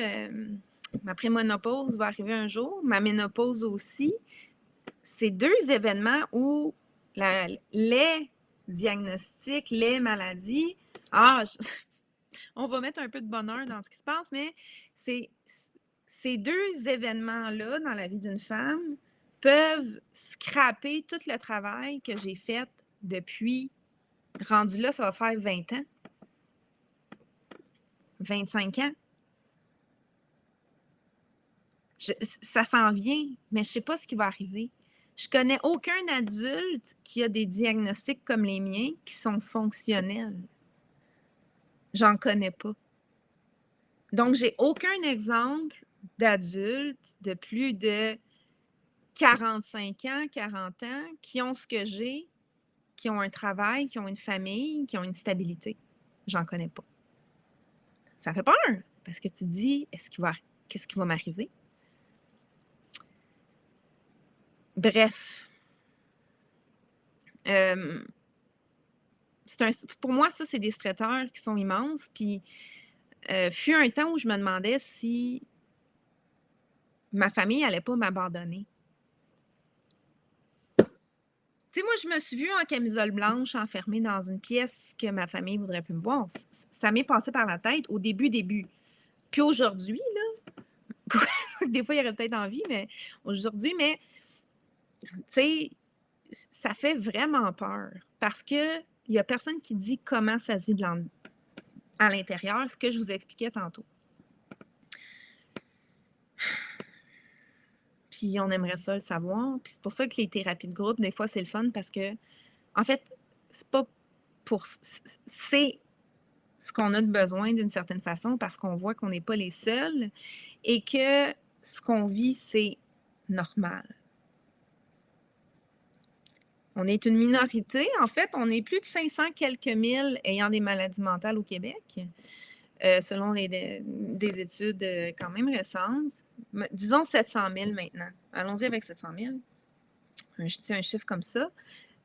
ma préménopause va arriver un jour, ma ménopause aussi. C'est deux événements où les diagnostics, les maladies, on va mettre un peu de bonheur dans ce qui se passe, mais ces deux événements-là dans la vie d'une femme peuvent scraper tout le travail que j'ai fait depuis, rendu là, ça va faire 20 ans, 25 ans. Ça s'en vient, mais je ne sais pas ce qui va arriver. Je connais aucun adulte qui a des diagnostics comme les miens qui sont fonctionnels. J'en connais pas. Donc, j'ai aucun exemple d'adulte de plus de 45 ans, 40 ans, qui ont ce que j'ai, qui ont un travail, qui ont une famille, qui ont une stabilité. J'en connais pas. Ça fait peur, parce que tu te dis, qu'est-ce qui va m'arriver? Bref, pour moi, ça, c'est des stresseurs qui sont immenses. Puis, fut un temps où je me demandais si ma famille n'allait pas m'abandonner. Tu sais, moi, je me suis vue en camisole blanche, enfermée dans une pièce que ma famille voudrait plus me voir. Ça m'est passé par la tête au début. Puis aujourd'hui, là, des fois, il y aurait peut-être envie, mais aujourd'hui, mais tu sais, ça fait vraiment peur parce que il y a personne qui dit comment ça se vit à l'intérieur, ce que je vous expliquais tantôt. Puis on aimerait ça le savoir. Puis c'est pour ça que les thérapies de groupe, des fois, c'est le fun parce que, en fait, c'est pas pour. C'est ce qu'on a de besoin d'une certaine façon parce qu'on voit qu'on n'est pas les seuls et que ce qu'on vit, c'est normal. On est une minorité. En fait, on est plus de 500 quelques mille ayant des maladies mentales au Québec, selon des études quand même récentes. Disons 700 000 maintenant. Allons-y avec 700 000. Je dis un chiffre comme ça.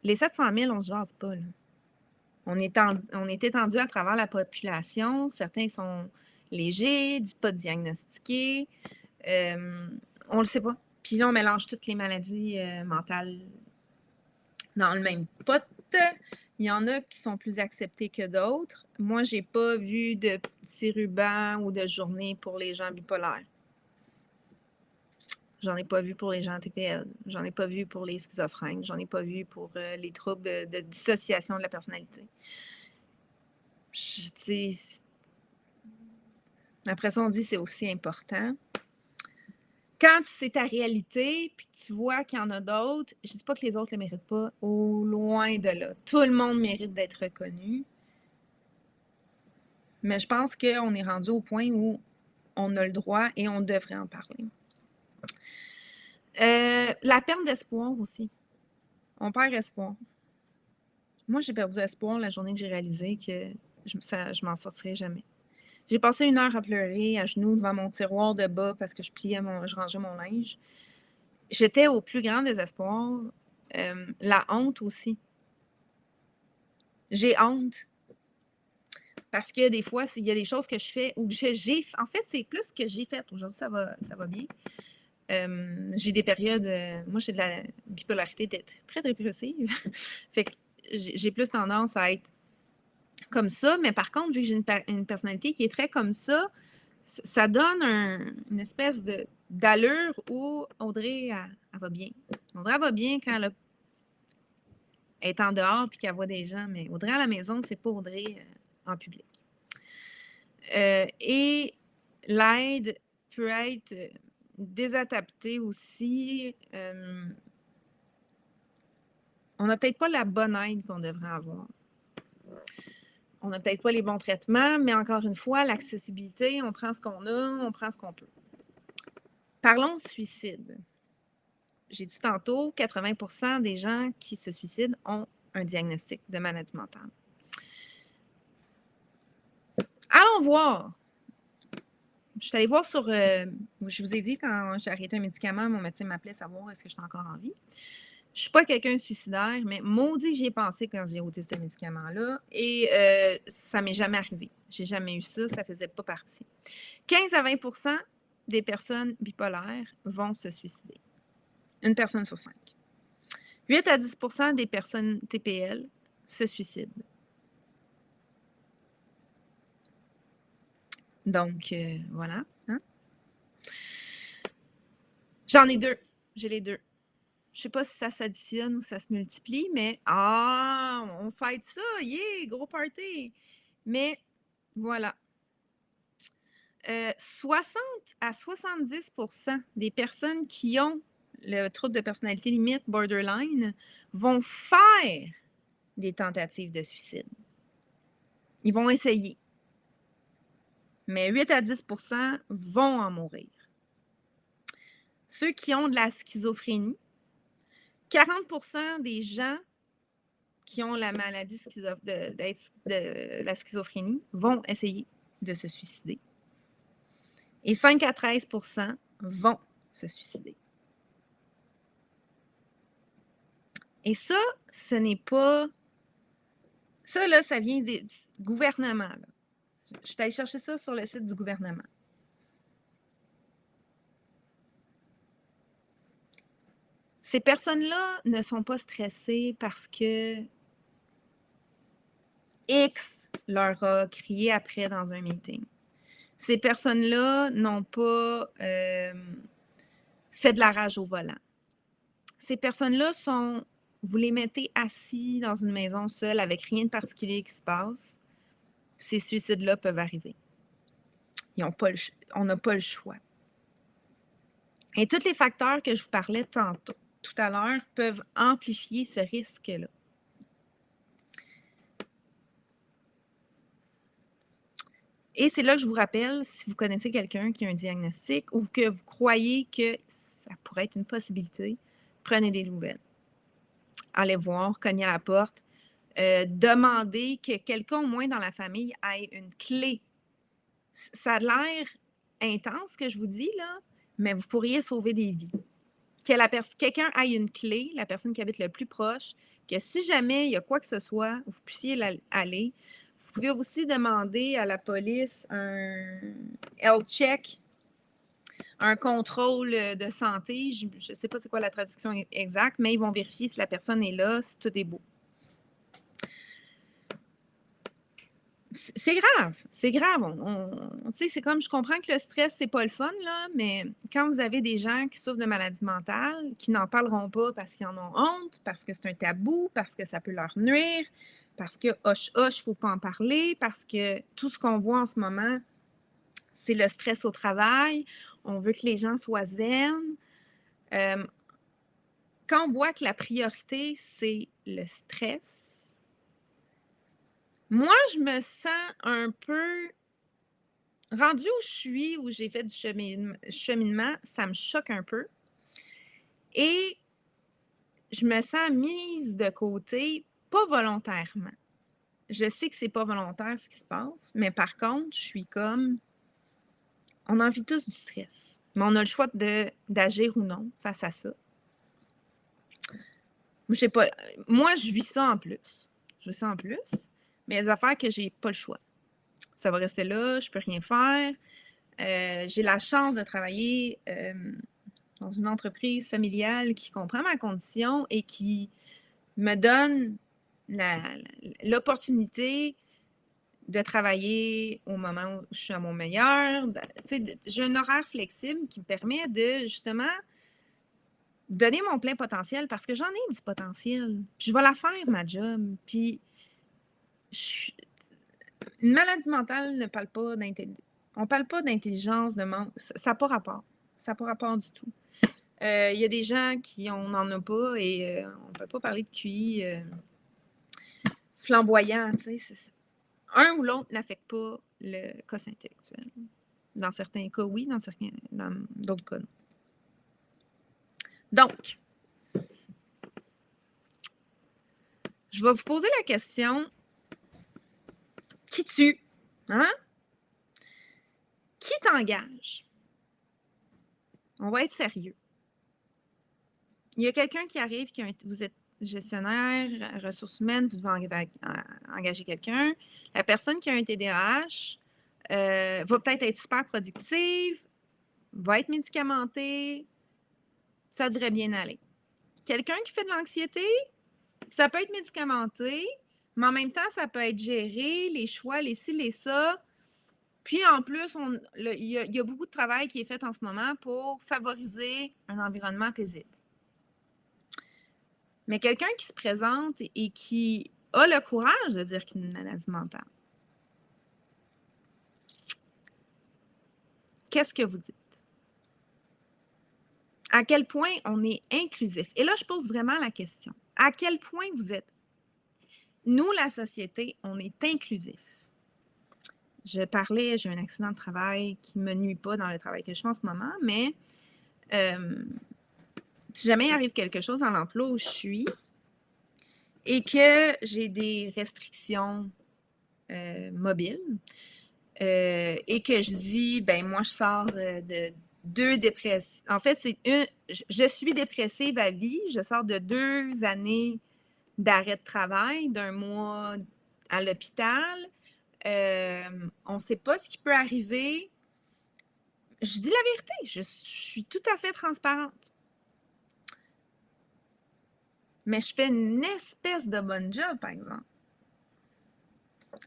Les 700 000, on ne se jase pas. Là. On est étendu à travers la population. Certains sont légers, disent pas diagnostiqués. On ne le sait pas. Puis là, on mélange toutes les maladies mentales dans le même pot. Il y en a qui sont plus acceptés que d'autres. Moi, je n'ai pas vu de petits rubans ou de journée pour les gens bipolaires. J'en ai pas vu pour les gens TPL. J'en ai pas vu pour les schizophrènes. J'en ai pas vu pour les troubles de dissociation de la personnalité. Après ça, on dit que c'est aussi important. Quand c'est ta réalité, puis tu vois qu'il y en a d'autres, je ne dis pas que les autres ne le méritent pas, au loin de là. Tout le monde mérite d'être reconnu. Mais je pense qu'on est rendu au point où on a le droit et on devrait en parler. La perte d'espoir aussi. On perd espoir. Moi, j'ai perdu espoir la journée que j'ai réalisé que je m'en sortirais jamais. J'ai passé 1 heure à pleurer, à genoux, devant mon tiroir de bas parce que je rangeais mon linge. J'étais au plus grand désespoir. La honte aussi. J'ai honte. Parce que des fois, il y a des choses que je fais ou que j'ai. En fait, c'est plus que j'ai fait. Aujourd'hui, ça va bien. J'ai des périodes. Moi, j'ai de la bipolarité très dépressive. Fait que j'ai plus tendance à être comme ça. Mais par contre, vu que j'ai une personnalité qui est très comme ça donne une espèce d'allure où Audrey, elle va bien. Audrey, elle va bien quand elle est en dehors et qu'elle voit des gens. Mais Audrey à la maison, c'est pas Audrey en public. Et l'aide peut être désadaptée aussi. On n'a peut-être pas la bonne aide qu'on devrait avoir. On n'a peut-être pas les bons traitements, mais encore une fois, l'accessibilité, on prend ce qu'on a, on prend ce qu'on peut. Parlons de suicide. J'ai dit tantôt, 80% des gens qui se suicident ont un diagnostic de maladie mentale. Allons voir. Je suis allée voir je vous ai dit, quand j'ai arrêté un médicament, mon médecin m'appelait savoir est-ce que j'étais encore en vie. Je ne suis pas quelqu'un de suicidaire, mais maudit que j'y ai pensé quand j'ai ôté ce médicament-là. Et ça ne m'est jamais arrivé. Je n'ai jamais eu ça. Ça ne faisait pas partie. 15 à 20% des personnes bipolaires vont se suicider. 1 personne sur 5. 8 à 10% des personnes TPL se suicident. Donc, voilà. Hein? J'en ai 2. J'ai les 2. Je ne sais pas si ça s'additionne ou ça se multiplie, mais on fête ça, yeah, gros party. Mais voilà. 60 à 70% des personnes qui ont le trouble de personnalité limite, borderline, vont faire des tentatives de suicide. Ils vont essayer. Mais 8 à 10% vont en mourir. Ceux qui ont de la schizophrénie, 40% des gens qui ont la maladie de la schizophrénie vont essayer de se suicider. Et 5 à 13% vont se suicider. Et ça, ce n'est pas... Ça, là, ça vient du gouvernement. Là. Je suis allée chercher ça sur le site du gouvernement. Ces personnes-là ne sont pas stressées parce que X leur a crié après dans un meeting. Ces personnes-là n'ont pas fait de la rage au volant. Ces personnes-là sont... Vous les mettez assis dans une maison seule avec rien de particulier qui se passe. Ces suicides-là peuvent arriver. On n'a pas le choix. Et tous les facteurs que je vous parlais tout à l'heure peuvent amplifier ce risque-là. Et c'est là que je vous rappelle, si vous connaissez quelqu'un qui a un diagnostic ou que vous croyez que ça pourrait être une possibilité, prenez des nouvelles. Allez voir, cognez à la porte, demandez que quelqu'un au moins dans la famille ait une clé. Ça a l'air intense ce que je vous dis, là, mais vous pourriez sauver des vies. Que quelqu'un ait une clé, la personne qui habite le plus proche, que si jamais il y a quoi que ce soit, vous puissiez aller. Vous pouvez aussi demander à la police un health check, un contrôle de santé. Je ne sais pas c'est quoi la traduction exacte, mais ils vont vérifier si la personne est là, si tout est beau. C'est grave, c'est grave. C'est comme, je comprends que le stress, c'est pas le fun, là, mais quand vous avez des gens qui souffrent de maladies mentales, qui n'en parleront pas parce qu'ils en ont honte, parce que c'est un tabou, parce que ça peut leur nuire, parce que hoche, hoche, faut pas en parler, parce que tout ce qu'on voit en ce moment, c'est le stress au travail. On veut que les gens soient zen. Quand on voit que la priorité, c'est le stress, moi, je me sens un peu rendue où je suis, où j'ai fait du cheminement, ça me choque un peu. Et je me sens mise de côté, pas volontairement. Je sais que c'est pas volontaire ce qui se passe, mais par contre, je suis comme, on a envie tous du stress, mais on a le choix d'agir ou non face à ça. Moi, je vis ça en plus. Je vis ça en plus, mais il y a des affaires que j'ai pas le choix. Ça va rester là, je peux rien faire. J'ai la chance de travailler dans une entreprise familiale qui comprend ma condition et qui me donne l'opportunité de travailler au moment où je suis à mon meilleur. J'ai un horaire flexible qui me permet de justement donner mon plein potentiel parce que j'en ai du potentiel. Puis je vais la faire, ma job. Puis une maladie mentale ne parle pas d'intelligence. On ne parle pas d'intelligence, de manque. Ça n'a pas rapport. Ça n'a pas rapport du tout. Il y a des gens qui n'en ont pas et on ne peut pas parler de QI flamboyant. Un ou l'autre n'affecte pas le quotient intellectuel. Dans certains cas, oui. Dans d'autres cas, non. Donc, je vais vous poser la question, qui tue? Hein? Qui t'engage? On va être sérieux. Il y a quelqu'un qui arrive, vous êtes gestionnaire, ressources humaines, vous devez engager quelqu'un. La personne qui a un TDAH va peut-être être super productive, va être médicamentée, ça devrait bien aller. Quelqu'un qui fait de l'anxiété, ça peut être médicamenté, mais en même temps, ça peut être géré, les choix, les ci, les ça. Puis en plus, il y a beaucoup de travail qui est fait en ce moment pour favoriser un environnement paisible. Mais quelqu'un qui se présente et qui a le courage de dire qu'il a une maladie mentale, qu'est-ce que vous dites? À quel point on est inclusif? Et là, je pose vraiment la question. À quel point vous êtes... Nous, la société, on est inclusif. J'ai un accident de travail qui ne me nuit pas dans le travail que je fais en ce moment, mais si jamais il arrive quelque chose dans l'emploi où je suis et que j'ai des restrictions mobiles et que je dis, ben moi, je sors 2 dépressions. En fait, je suis dépressive à vie. Je sors de 2 années d'arrêt de travail, d'1 mois à l'hôpital. On ne sait pas ce qui peut arriver. Je dis la vérité, je suis tout à fait transparente. Mais je fais une espèce de bonne job, par exemple.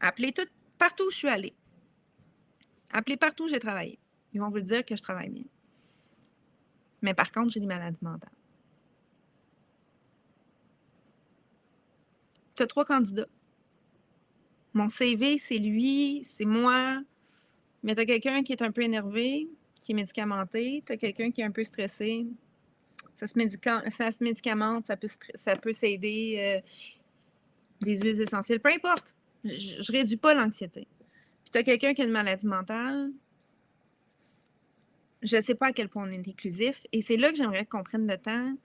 Appelez partout où je suis allée. Appelez partout où j'ai travaillé. Ils vont vous le dire que je travaille bien. Mais par contre, j'ai des maladies mentales. Tu as 3 candidats. Mon CV, c'est lui, c'est moi. Mais tu as quelqu'un qui est un peu énervé, qui est médicamenté. Tu as quelqu'un qui est un peu stressé. Ça se médicamente, ça peut s'aider. Des huiles essentielles, peu importe. Je réduis pas l'anxiété. Puis tu as quelqu'un qui a une maladie mentale. Je ne sais pas à quel point on est inclusif. Et c'est là que j'aimerais qu'on prenne le temps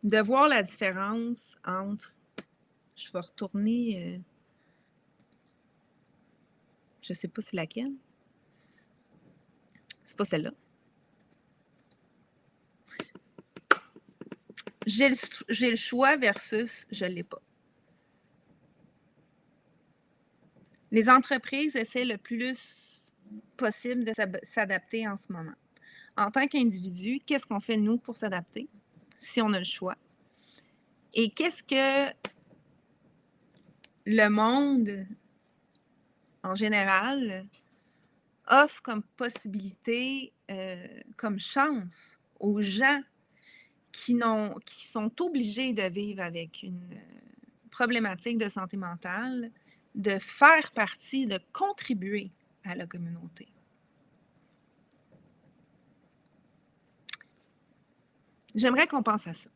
de voir la différence entre. Je vais retourner. Je ne sais pas c'est laquelle. C'est pas celle-là. J'ai le choix versus je ne l'ai pas. Les entreprises essaient le plus possible de s'adapter en ce moment. En tant qu'individu, qu'est-ce qu'on fait, nous, pour s'adapter, si on a le choix? Et qu'est-ce que le monde, en général, offre comme possibilité, comme chance aux gens qui sont obligés de vivre avec une problématique de santé mentale, de faire partie, de contribuer à la communauté. J'aimerais qu'on pense à ça.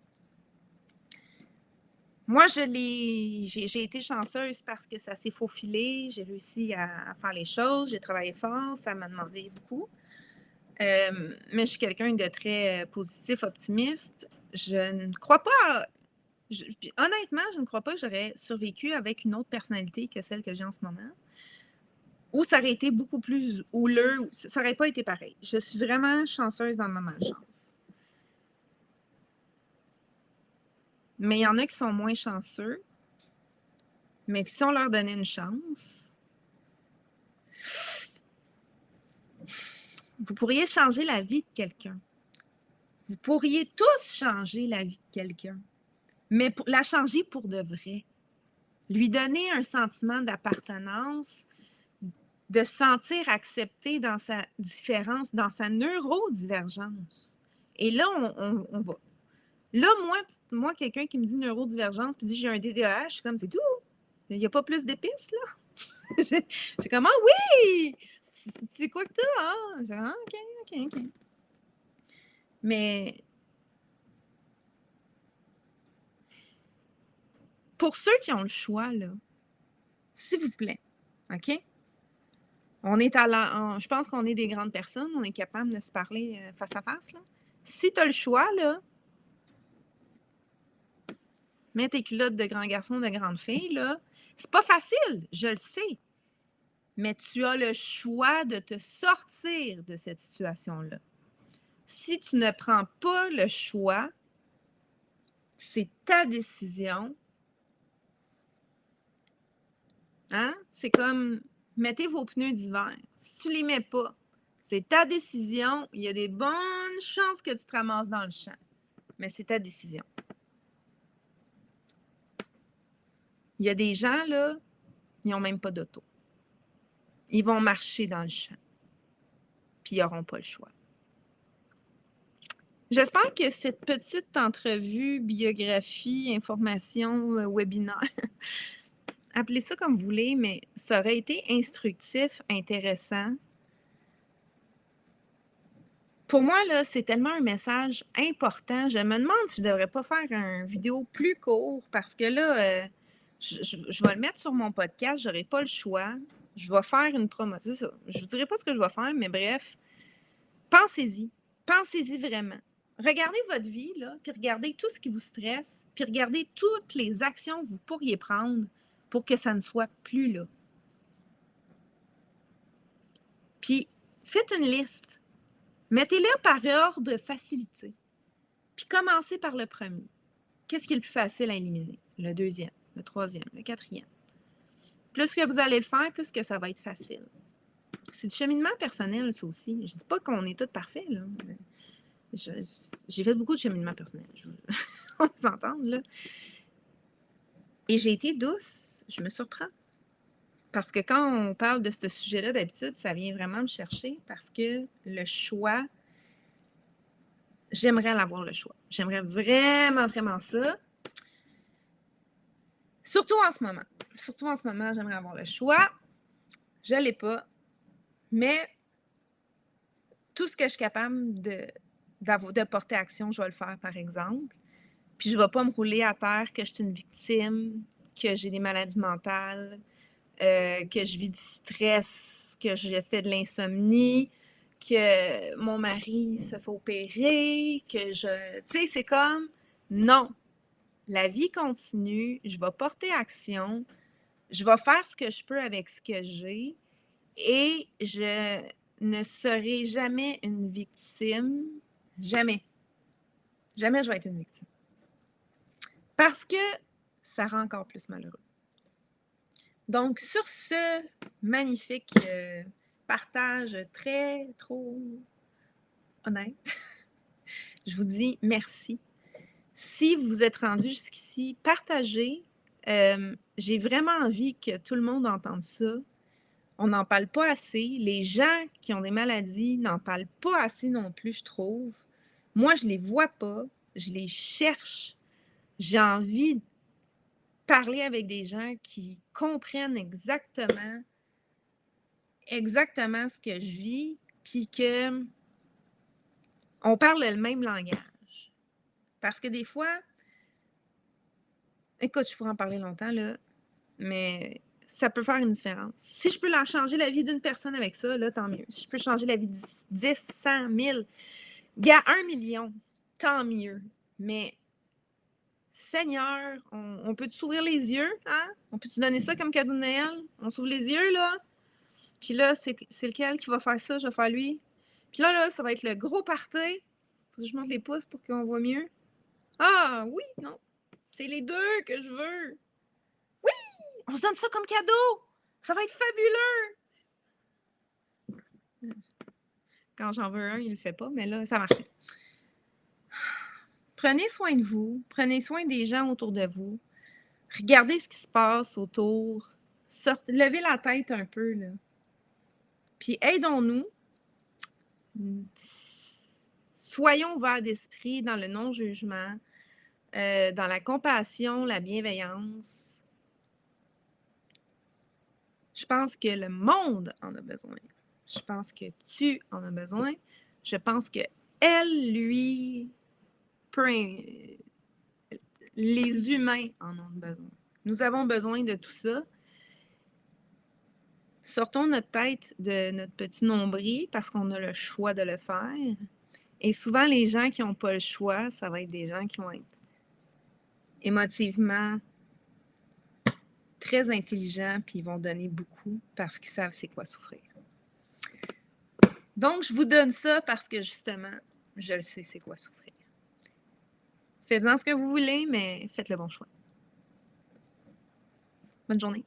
Moi, j'ai été chanceuse parce que ça s'est faufilé, j'ai réussi à faire les choses, j'ai travaillé fort, ça m'a demandé beaucoup. Mais je suis quelqu'un de très positif, optimiste. Je ne crois pas, puis honnêtement, je ne crois pas que j'aurais survécu avec une autre personnalité que celle que j'ai en ce moment. Ou ça aurait été beaucoup plus houleux, ou ça n'aurait pas été pareil. Je suis vraiment chanceuse dans ma malchance. Mais il y en a qui sont moins chanceux, mais si on leur donnait une chance, vous pourriez changer la vie de quelqu'un. Vous pourriez tous changer la vie de quelqu'un, mais la changer pour de vrai. Lui donner un sentiment d'appartenance, de se sentir accepté dans sa différence, dans sa neurodivergence. Et là, on va. Là, moi, quelqu'un qui me dit neurodivergence, puis dit j'ai un DDAH, je suis comme, c'est tout. Il n'y a pas plus d'épices, là. J'ai comme, ah oui! C'est quoi que t'as, hein? J'ai ah, OK. Mais pour ceux qui ont le choix, là, s'il vous plaît, OK? On est je pense qu'on est des grandes personnes, on est capable de se parler face à face, là. Si tu as le choix, là, mets tes culottes de grand garçon, de grande fille, là. C'est pas facile, je le sais. Mais tu as le choix de te sortir de cette situation-là. Si tu ne prends pas le choix, c'est ta décision. Hein? C'est comme, mettez vos pneus d'hiver. Si tu ne les mets pas, c'est ta décision. Il y a des bonnes chances que tu te ramasses dans le champ. Mais c'est ta décision. Il y a des gens, là, ils n'ont même pas d'auto. Ils vont marcher dans le champ. Puis ils n'auront pas le choix. J'espère que cette petite entrevue, biographie, information, webinaire, appelez ça comme vous voulez, mais ça aurait été instructif, intéressant. Pour moi, là, c'est tellement un message important. Je me demande si je ne devrais pas faire une vidéo plus court parce que là, je vais le mettre sur mon podcast, je n'aurai pas le choix. Je vais faire une promotion. Je ne vous dirai pas ce que je vais faire, mais bref, pensez-y. Pensez-y vraiment. Regardez votre vie, là, puis regardez tout ce qui vous stresse, puis regardez toutes les actions que vous pourriez prendre pour que ça ne soit plus là. Puis, Faites une liste. Mettez-les par ordre de facilité. Puis commencez par le premier. Qu'est-ce qui est le plus facile à éliminer? Le deuxième, le troisième, le quatrième. Plus que vous allez le faire, plus que ça va être facile. C'est du cheminement personnel, ça aussi. Je ne dis pas qu'on est tous parfaits, là. J'ai fait beaucoup de cheminement personnel. On va s'entendre, là. Et j'ai été douce. Je me surprends. Parce que quand on parle de ce sujet-là, d'habitude, ça vient vraiment me chercher parce que le choix, j'aimerais l'avoir le choix. J'aimerais vraiment, vraiment ça. Surtout en ce moment. Surtout en ce moment, j'aimerais avoir le choix. Je ne l'ai pas. Mais tout ce que je suis capable de porter action, je vais le faire, par exemple. Puis je ne vais pas me rouler à terre que je suis une victime, que j'ai des maladies mentales, que je vis du stress, que j'ai fait de l'insomnie, que mon mari se fait opérer, que je... Tu sais, c'est comme, non, la vie continue, je vais porter action, je vais faire ce que je peux avec ce que j'ai et je ne serai jamais une victime, jamais. Jamais je vais être une victime. Parce que ça rend encore plus malheureux. Donc, sur ce magnifique partage trop honnête, je vous dis merci. Si vous êtes rendu jusqu'ici, partagez. J'ai vraiment envie que tout le monde entende ça. On n'en parle pas assez. Les gens qui ont des maladies n'en parlent pas assez non plus, je trouve. Moi, je ne les vois pas. Je les cherche. J'ai envie de parler avec des gens qui comprennent exactement ce que je vis, puis que on parle le même langage. Parce que des fois, écoute, je pourrais en parler longtemps, là, mais ça peut faire une différence. Si je peux changer la vie d'une personne avec ça, là, tant mieux. Si je peux changer la vie de 10, 100, 1000, gars, 1 million, tant mieux. Mais Seigneur, on peut s'ouvrir les yeux, hein? On peut-tu donner ça comme cadeau de Noël? On s'ouvre les yeux, là? Puis là, c'est lequel qui va faire ça? Je vais faire lui. Puis là, ça va être le gros party. Faut que je monte les pouces pour qu'on voit mieux. Ah, oui, non. C'est les deux que je veux. Oui! On se donne ça comme cadeau. Ça va être fabuleux. Quand j'en veux un, il le fait pas, mais là, ça marche. Prenez soin de vous. Prenez soin des gens autour de vous. Regardez ce qui se passe autour. Levez la tête un peu, là. Puis aidons-nous. Soyons ouverts d'esprit dans le non-jugement, dans la compassion, la bienveillance. Je pense que le monde en a besoin. Je pense que tu en as besoin. Je pense que elle, lui, les humains en ont besoin. Nous avons besoin de tout ça. Sortons notre tête de notre petit nombril parce qu'on a le choix de le faire. Et souvent, les gens qui n'ont pas le choix, ça va être des gens qui vont être émotivement très intelligents, puis ils vont donner beaucoup parce qu'ils savent c'est quoi souffrir. Donc, je vous donne ça parce que justement, je le sais c'est quoi souffrir. Faites-en ce que vous voulez, mais faites le bon choix. Bonne journée.